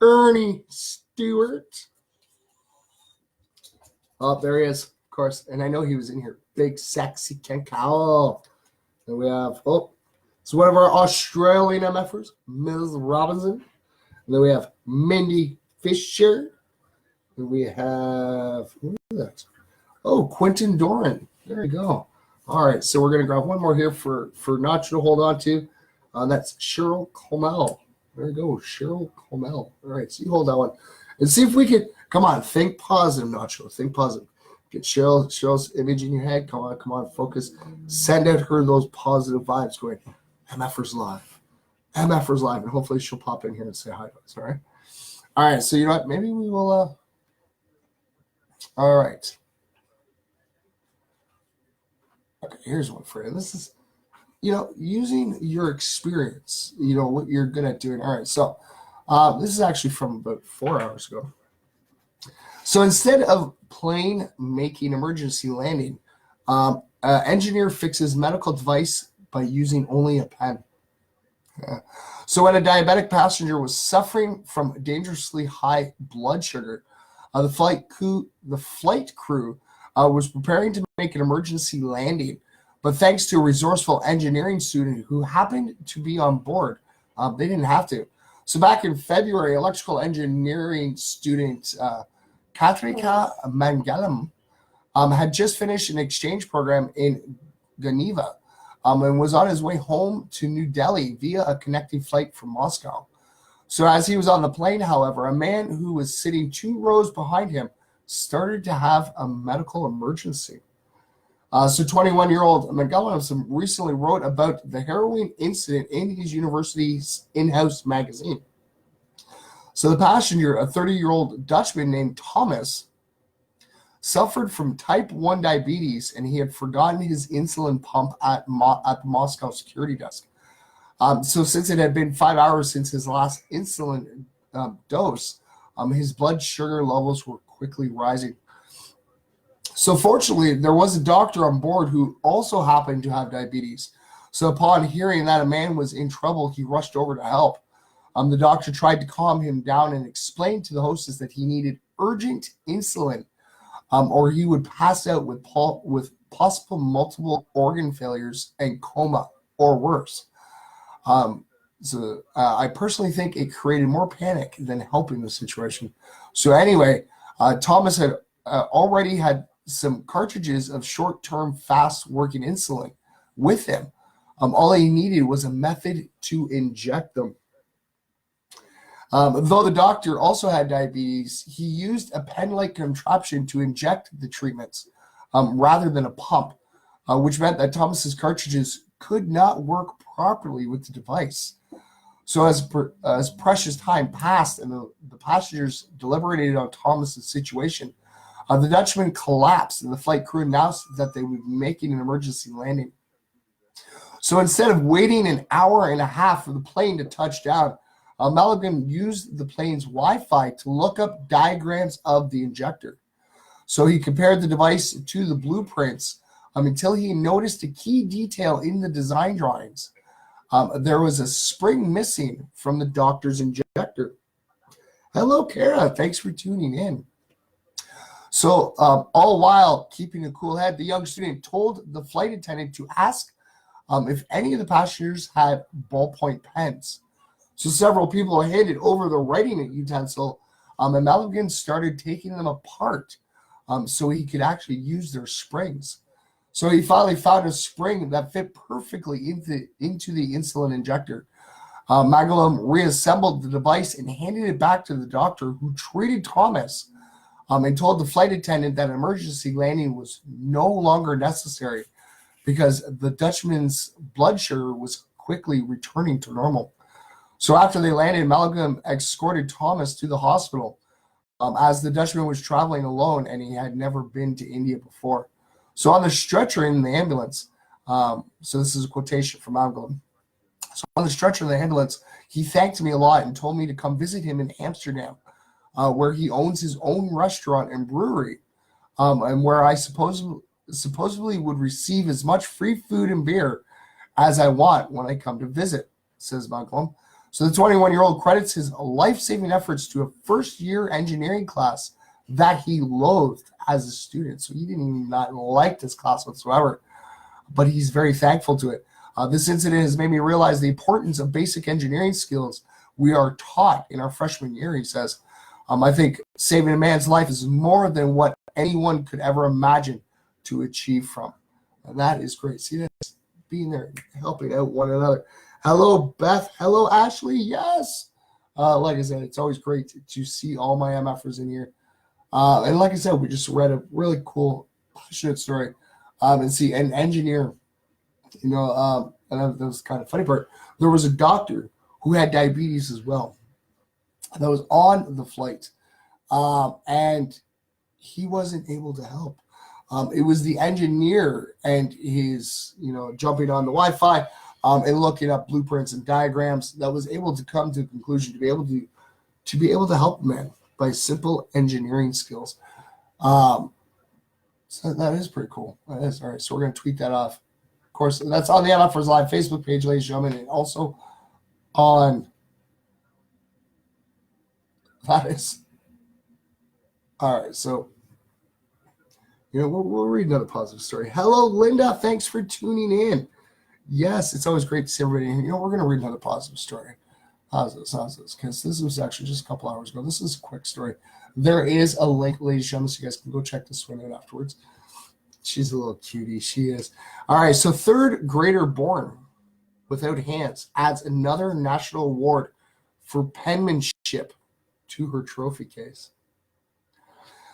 Ernie Stewart. Oh, there he is, of course. And I know he was in here. Big, sexy Ken Cowell. And we have, it's one of our Australian MFers, Ms. Robinson. And then we have Mindy Fisher. And we have, who is that? Quentin Doran. There you go. All right, so we're going to grab one more here for Nacho to hold on to. That's Cheryl Comel. There you go, Cheryl Comel. All right, so you hold that one. And see if we can, come on, think positive, Nacho. Think positive. Get Cheryl's image in your head. Come on, focus. Send out her those positive vibes going, MFers Live. MFers Live. And hopefully she'll pop in here and say hi to us, all right? All right, so you know what? Maybe we will, all right. Okay, here's one for you. This is, using your experience, what you're good at doing. All right, so this is actually from about 4 hours ago. So instead of plane making emergency landing, engineer fixes medical device by using only a pen. So when a diabetic passenger was suffering from dangerously high blood sugar, the flight crew was preparing to make an emergency landing, but thanks to a resourceful engineering student who happened to be on board, they didn't have to. So back in February, electrical engineering student Katrika Mangalam had just finished an exchange program in Geneva and was on his way home to New Delhi via a connecting flight from Moscow. So as he was on the plane, however, a man who was sitting 2 rows behind him started to have a medical emergency. So 21-year-old McGowan recently wrote about the harrowing incident in his university's in-house magazine. So the passenger, a 30-year-old Dutchman named Thomas, suffered from type 1 diabetes, and he had forgotten his insulin pump at the Moscow security desk. So since it had been 5 hours since his last insulin dose, his blood sugar levels were quickly rising. So fortunately, there was a doctor on board who also happened to have diabetes. So upon hearing that a man was in trouble, he rushed over to help. The doctor tried to calm him down and explained to the hostess that he needed urgent insulin, or he would pass out with possible multiple organ failures and coma or worse. I personally think it created more panic than helping the situation. So anyway, Thomas had already had some cartridges of short-term fast-working insulin with him. All he needed was a method to inject them. Though the doctor also had diabetes, he used a pen-like contraption to inject the treatments rather than a pump, which meant that Thomas's cartridges could not work properly with the device. So as precious time passed and the passengers deliberated on Thomas's situation, the Dutchman collapsed, and the flight crew announced that they would be making an emergency landing. So instead of waiting an hour and a half for the plane to touch down, Maligan used the plane's Wi-Fi to look up diagrams of the injector. So he compared the device to the blueprints until he noticed a key detail in the design drawings. There was a spring missing from the doctor's injector. Hello, Kara. Thanks for tuning in. So all while keeping a cool head, the young student told the flight attendant to ask if any of the passengers had ballpoint pens. So several people handed over the writing utensil, and Maligan started taking them apart so he could actually use their springs. So he finally found a spring that fit perfectly into the insulin injector. Magalum reassembled the device and handed it back to the doctor, who treated Thomas and told the flight attendant that emergency landing was no longer necessary because the Dutchman's blood sugar was quickly returning to normal. So after they landed, Maligan escorted Thomas to the hospital as the Dutchman was traveling alone and he had never been to India before. So on the stretcher in the ambulance, so this is a quotation from Maligan. So on the stretcher in the ambulance, he thanked me a lot and told me to come visit him in Amsterdam, where he owns his own restaurant and brewery, and where I supposedly would receive as much free food and beer as I want when I come to visit, says Malcolm. So the 21-year-old credits his life-saving efforts to a first-year engineering class that he loathed as a student. So he didn't even not like this class whatsoever, but he's very thankful to it. This incident has made me realize the importance of basic engineering skills we are taught in our freshman year, he says. I think saving a man's life is more than what anyone could ever imagine to achieve from. And that is great. See, that's being there, helping out one another. Hello, Beth. Hello, Ashley. Yes. Like I said, it's always great to see all my MFers in here. And like I said, we just read a really cool, passionate story. And see, an engineer, and that was kind of funny part. There was a doctor who had diabetes as well that was on the flight, and he wasn't able to help. It was the engineer and his, jumping on the Wi-Fi and looking up blueprints and diagrams that was able to come to a conclusion to be able to help the man by simple engineering skills. So that is pretty cool. That is all right. So we're gonna tweet that off. Of course, that's on the MFers Live Facebook page, ladies and gentlemen, and also on. That is all right. So, we'll read another positive story. Hello, Linda. Thanks for tuning in. Yes, it's always great to see everybody here. We're going to read another positive story. How's this? Because this was actually just a couple hours ago. This is a quick story. There is a link, ladies and gentlemen, so you guys can go check this one out afterwards. She's a little cutie. She is. All right. So, third grader born without hands adds another national award for penmanship to her trophy case.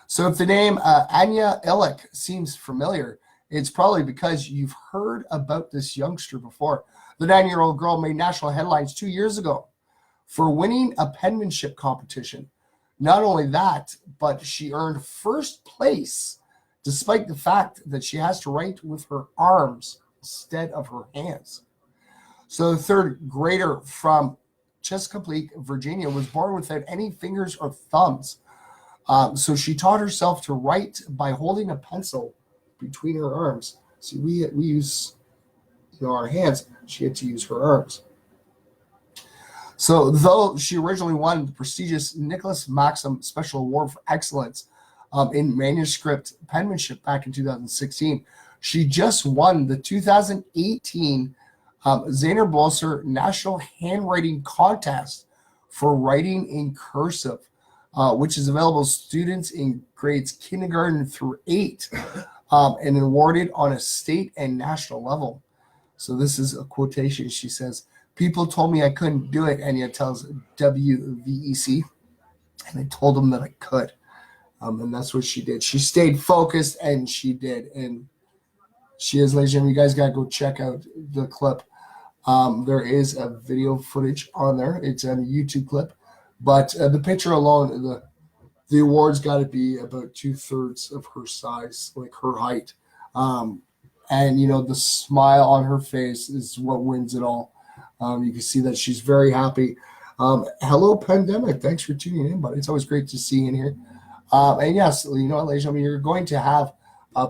So if the name Anya Illick seems familiar, it's probably because you've heard about this youngster before. The 9-year-old girl made national headlines 2 years ago for winning a penmanship competition. Not only that, but she earned first place despite the fact that she has to write with her arms instead of her hands. So the third grader from Chesapeake, Virginia, was born without any fingers or thumbs. So she taught herself to write by holding a pencil between her arms. See, we use our hands. She had to use her arms. So though she originally won the prestigious Nicholas Maxim Special Award for Excellence in manuscript penmanship back in 2016, she just won the 2018 Zaner Blosser National Handwriting Contest for writing in cursive, which is available to students in grades kindergarten through 8 and awarded on a state and national level. So this is a quotation. She says, "People told me I couldn't do it," and yet tells WVEC, and I told them that I could. And that's what she did. She stayed focused, and she did. And she is, ladies and gentlemen, you guys got to go check out the clip. There is a video footage on there. It's a YouTube clip. But the picture alone, the award's got to be about 2/3 of her size, like her height. And, the smile on her face is what wins it all. You can see that she's very happy. Hello, pandemic. Thanks for tuning in, buddy. It's always great to see you in here. And yes, ladies and gentlemen, you're going to have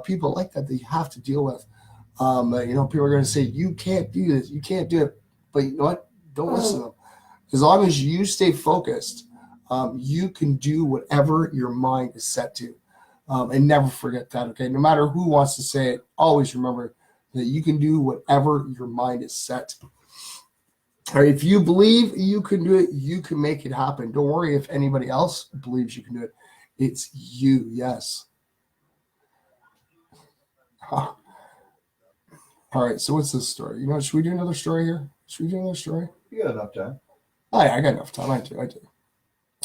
people like that you have to deal with. People are going to say, "You can't do this. You can't do it." But you know what? Don't listen to them. As long as you stay focused, you can do whatever your mind is set to. And never forget that, okay? No matter who wants to say it, always remember that you can do whatever your mind is set. All right, if you believe you can do it, you can make it happen. Don't worry if anybody else believes you can do it. It's you, yes. All right, so what's this story? Should we do another story here? Should we do another story? You got enough time. Oh, yeah, I got enough time. I do.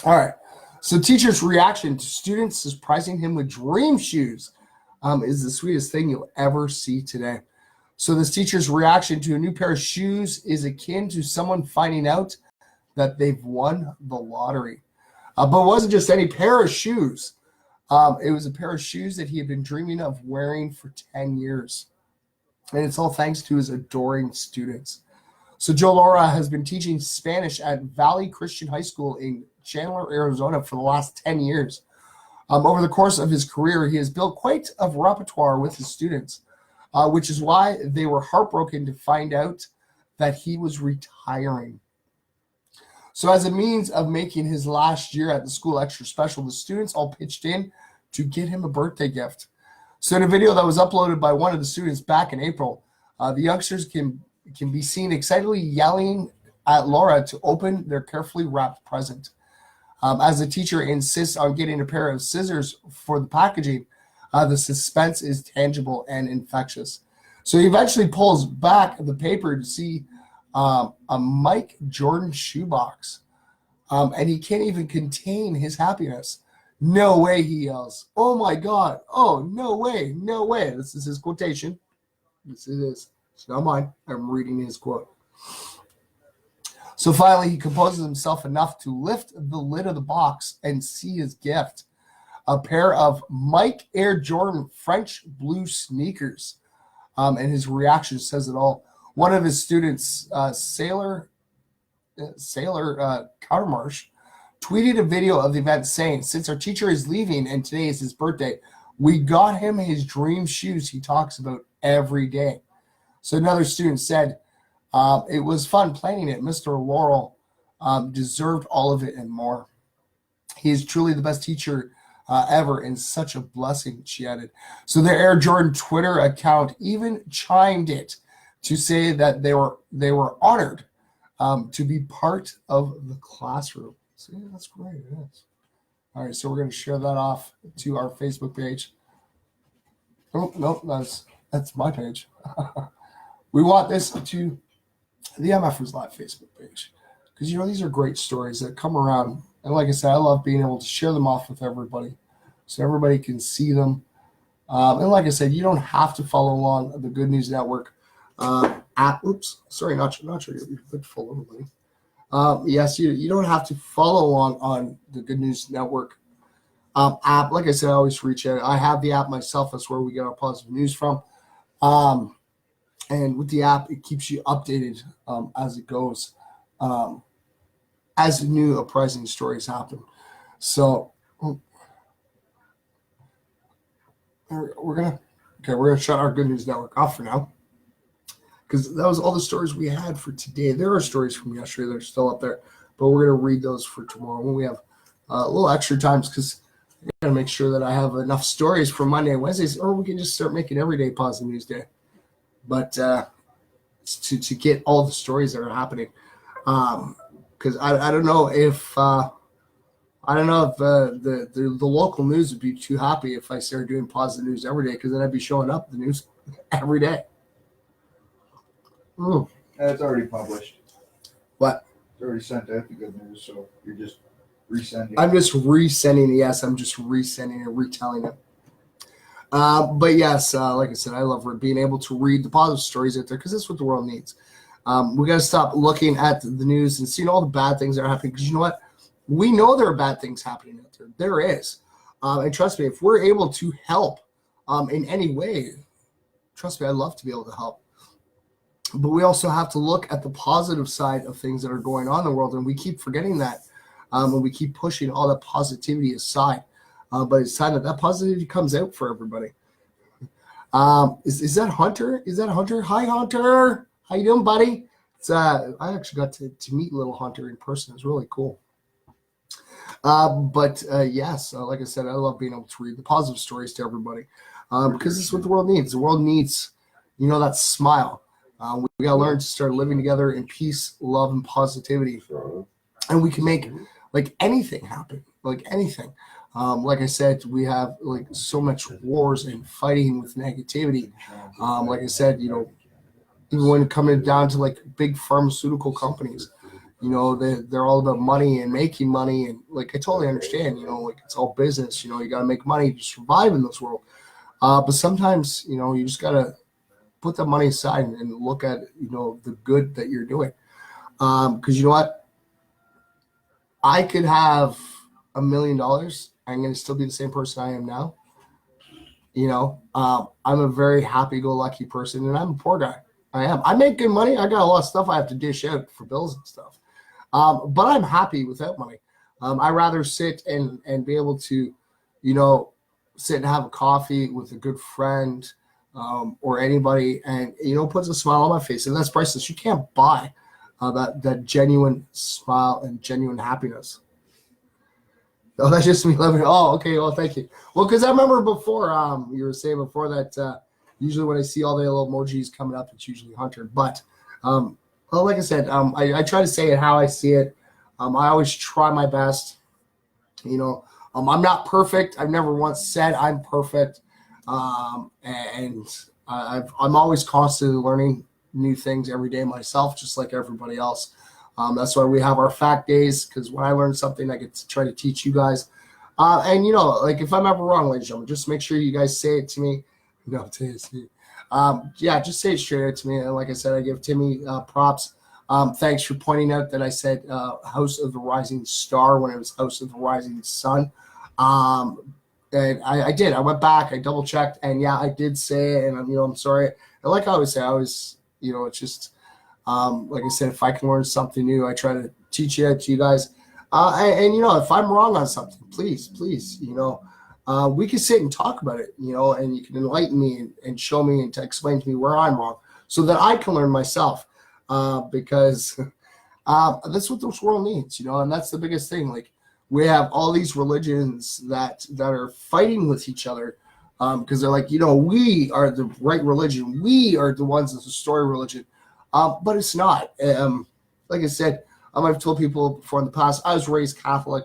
All right. So teacher's reaction to students surprising him with dream shoes is the sweetest thing you'll ever see today. So this teacher's reaction to a new pair of shoes is akin to someone finding out that they've won the lottery. But it wasn't just any pair of shoes. It was a pair of shoes that he had been dreaming of wearing for 10 years. And it's all thanks to his adoring students. So Joe Laura has been teaching Spanish at Valley Christian High School in Chandler, Arizona for the last 10 years. Over the course of his career, he has built quite a repertoire with his students, which is why they were heartbroken to find out that he was retiring. So as a means of making his last year at the school extra special, the students all pitched in to get him a birthday gift. So in a video that was uploaded by one of the students back in April, the youngsters can be seen excitedly yelling at Laura to open their carefully wrapped present. As the teacher insists on getting a pair of scissors for the packaging, the suspense is tangible and infectious. So he eventually pulls back the paper to see a Mike Jordan shoebox, and he can't even contain his happiness. "No way," he yells. "Oh my God. Oh, no way. No way." This is his quotation. This is his. It's not mine. I'm reading his quote. So finally, he composes himself enough to lift the lid of the box and see his gift, a pair of Mike Air Jordan French blue sneakers. And his reaction says it all. One of his students, Sailor Countermarsh, tweeted a video of the event saying, "Since our teacher is leaving and today is his birthday, we got him his dream shoes he talks about every day." So another student said, "It was fun planning it. Mr. Laurel deserved all of it and more. He is truly the best teacher ever and such a blessing," she added. So the Air Jordan Twitter account even chimed it to say that they were honored to be part of the classroom. See, that's great. It is. All right, so we're going to share that off to our Facebook page. Oh, no, that's my page. We want this to the MFers Live Facebook page because, these are great stories that come around. And like I said, I love being able to share them off with everybody so everybody can see them And like I said, you don't have to follow along the Good News Network app. Oops, sorry, not sure. You're a bit full of money. Yes, you don't have to follow along on the Good News Network app. Like I said, I always reach out. I have the app myself. That's where we get our positive news from. And with the app, it keeps you updated as it goes, as new uprising stories happen. So we're gonna shut our Good News Network off for now, because that was all the stories we had for today. There are stories from yesterday that are still up there, but we're gonna read those for tomorrow when we have a little extra times, because I gotta make sure that I have enough stories for Monday and Wednesdays, or we can just start making every day Positive News Day. But to get all the stories that are happening, because I don't know if the local news would be too happy if I started doing positive news every day, because then I'd be showing up the news every day. It's already published. What? It's already sent out the good news, so you're just resending. I'm just resending it. Yes, I'm just resending it, retelling it. But yes, like I said, I love being able to read the positive stories out there, because that's what the world needs. We got to stop looking at the news and seeing all the bad things that are happening, because you know what? We know there are bad things happening out there. There is. And trust me, if we're able to help in any way, trust me, I'd love to be able to help. But we also have to look at the positive side of things that are going on in the world, and we keep forgetting that, and we keep pushing all that positivity aside. But it's time that positivity comes out for everybody. Is that Hunter? Is that Hunter? Hi, Hunter. How you doing, buddy? It's I actually got to meet little Hunter in person. It's really cool. But yes, like I said, I love being able to read the positive stories to everybody, because this is what the world needs. The world needs, that smile. We got to learn to start living together in peace, love, and positivity, and we can make like anything happen, like anything. Like I said, we have like so much wars and fighting with negativity. Like I said, even when coming down to like big pharmaceutical companies, they're all about money and making money, and like I totally understand, like it's all business. You got to make money to survive in this world. But sometimes, you just gotta put that money aside and look at the good that you're doing. Because you know what, I could have $1 million. I'm going to still be the same person I am now. I'm a very happy-go-lucky person, and I'm a poor guy. I am. I make good money. I got a lot of stuff I have to dish out for bills and stuff. But I'm happy without money. I'd rather sit and be able to, sit and have a coffee with a good friend or anybody, and, puts a smile on my face. And that's priceless. You can't buy that genuine smile and genuine happiness. Oh, that's just me loving it. Oh, okay. Well, thank you. Well, because I remember before, you were saying before that usually when I see all the little emojis coming up, it's usually Hunter. But, like I said, I try to say it how I see it. I always try my best. I'm not perfect. I've never once said I'm perfect. And I'm always constantly learning new things every day myself, just like everybody else. That's why we have our fact days, because when I learn something, I get to try to teach you guys. And, like if I'm ever wrong, ladies and gentlemen, just make sure you guys say it to me. No, say it to me. Yeah, just say it straight out to me. And like I said, I give Timmy props. Thanks for pointing out that I said House of the Rising Star when it was House of the Rising Sun. And I did. I went back. I double checked, and yeah, I did say it. And I'm sorry. And like I always say, it's just like I said, if I can learn something new, I try to teach it to you guys. And if I'm wrong on something, please, we can sit and talk about it, and you can enlighten me and show me and to explain to me where I'm wrong, so that I can learn myself. Because that's what this world needs, and that's the biggest thing. Like, we have all these religions that are fighting with each other, because they're like, we are the right religion. We are the ones that's the story religion. But it's not. Like I said, I've told people before in the past, I was raised Catholic.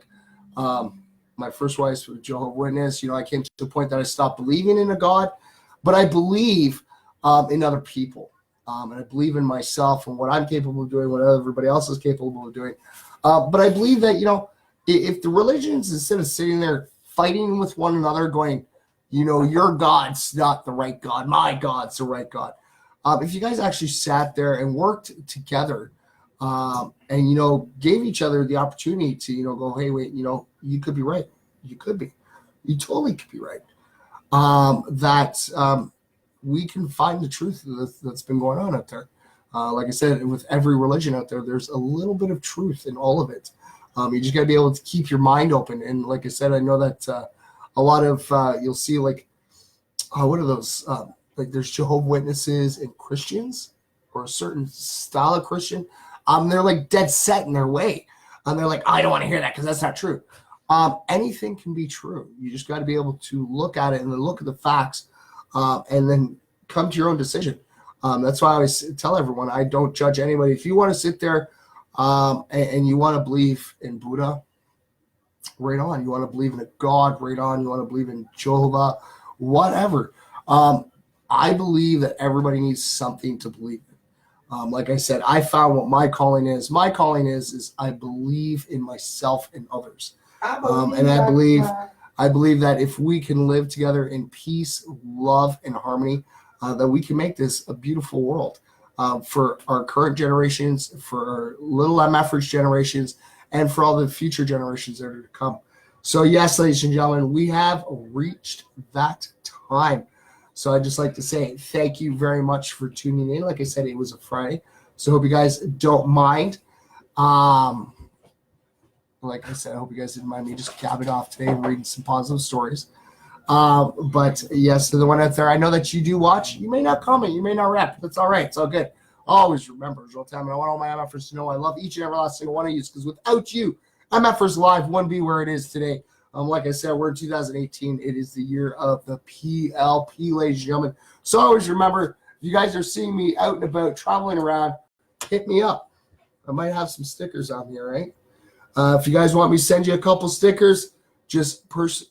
My first wife's a Jehovah's Witness. I came to the point that I stopped believing in a God, but I believe in other people. And I believe in myself and what I'm capable of doing, what everybody else is capable of doing. But I believe that, if the religions, instead of sitting there fighting with one another, going, your God's not the right God. My God's the right God. If you guys actually sat there and worked together and, gave each other the opportunity to, go, hey, wait, you could be right. You could be. You totally could be right. That we can find the truth that's been going on out there. Like I said, with every religion out there, there's a little bit of truth in all of it. You just got to be able to keep your mind open. And like I said, I know that a lot of you'll see what are those? Like there's Jehovah's Witnesses and Christians, or a certain style of Christian. They're like dead set in their way. And they're like, I don't want to hear that because that's not true. Anything can be true. You just got to be able to look at it and then look at the facts and then come to your own decision. That's why I always tell everyone, I don't judge anybody. If you want to sit there and you want to believe in Buddha, right on. You want to believe in a God, right on. You want to believe in Jehovah, whatever. I believe that everybody needs something to believe in. Like I said, I found what my calling is. My calling is I believe in myself and others. And I believe that if we can live together in peace, love, and harmony, that we can make this a beautiful world for our current generations, for our little MFers generations, and for all the future generations that are to come. So yes, ladies and gentlemen, we have reached that time. So I'd just like to say thank you very much for tuning in. Like I said, it was a Friday, so I hope you guys don't mind. Like I said, I hope you guys didn't mind me just gabbing off today and reading some positive stories. But yes, to the one out there, I know that you do watch. You may not comment, you may not rep. That's all right. It's all good. Always remember, real time. And I want all my MFers to know I love each and every last single one of you, because without you, MFers Live wouldn't be where it is today. Like I said, we're in 2018. It is the year of the PLP, ladies and gentlemen. So always remember, if you guys are seeing me out and about, traveling around, hit me up. I might have some stickers on here, right? If you guys want me to send you a couple stickers, just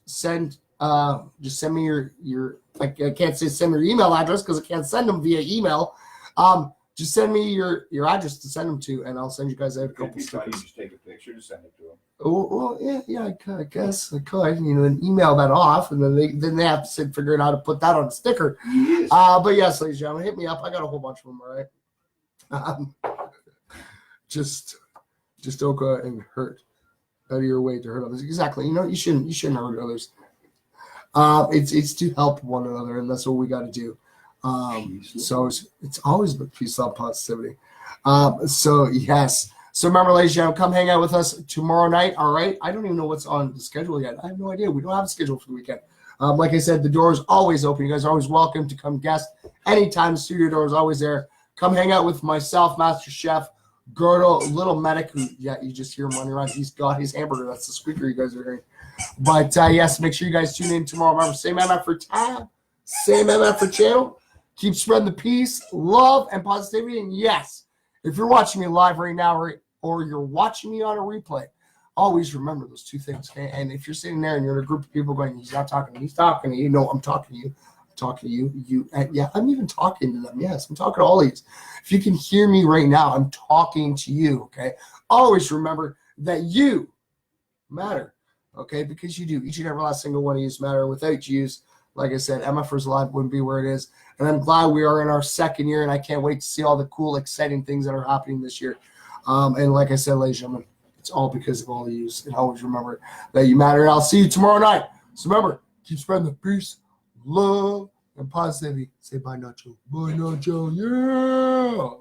send me your I can't say send me your email address because I can't send them via email. Just send me your address to send them to, and I'll send you guys out a couple stickers. You just take a picture to send it to them. Oh, well, yeah, I guess I could, and email that off, and then they have to figure out how to put that on a sticker. Yes. But yes, ladies and gentlemen, hit me up. I got a whole bunch of them, all right? Just don't go out and hurt out of your way to hurt others. Exactly. You shouldn't hurt others. It's to help one another, and that's what we got to do. So it's always about peace, love, positivity. So yes. So remember, ladies and gentlemen, come hang out with us tomorrow night. All right. I don't even know what's on the schedule yet. I have no idea. We don't have a schedule for the weekend. Like I said, the door is always open. You guys are always welcome to come guest anytime. The studio door is always there. Come hang out with myself, Master Chef, Girdle, Little Medic, who, you just hear him running around. He's got his hamburger. That's the squeaker you guys are hearing. But, yes, make sure you guys tune in tomorrow. Remember, same MF for tab, same MF for channel. Keep spreading the peace, love, and positivity. And, yes, if you're watching me live right now or you're watching me on a replay, always remember those two things. Okay? And if you're sitting there and you're in a group of people going, he's not talking to me, he's talking to you. No, I'm talking to you. Talking to you, and yeah, I'm even talking to them. Yes, I'm talking to all these. If you can hear me right now, I'm talking to you. Okay, always remember that you matter. Okay, because you do. Each and every last single one of you matter. Without you, like I said, MFers Live wouldn't be where it is. And I'm glad we are in our second year, and I can't wait to see all the cool, exciting things that are happening this year. And like I said, ladies and gentlemen, it's all because of all of you. And always remember that you matter. And I'll see you tomorrow night. So remember, keep spreading the peace, love, and positivity. Say bye, Nacho. Bye, Nacho. Yeah.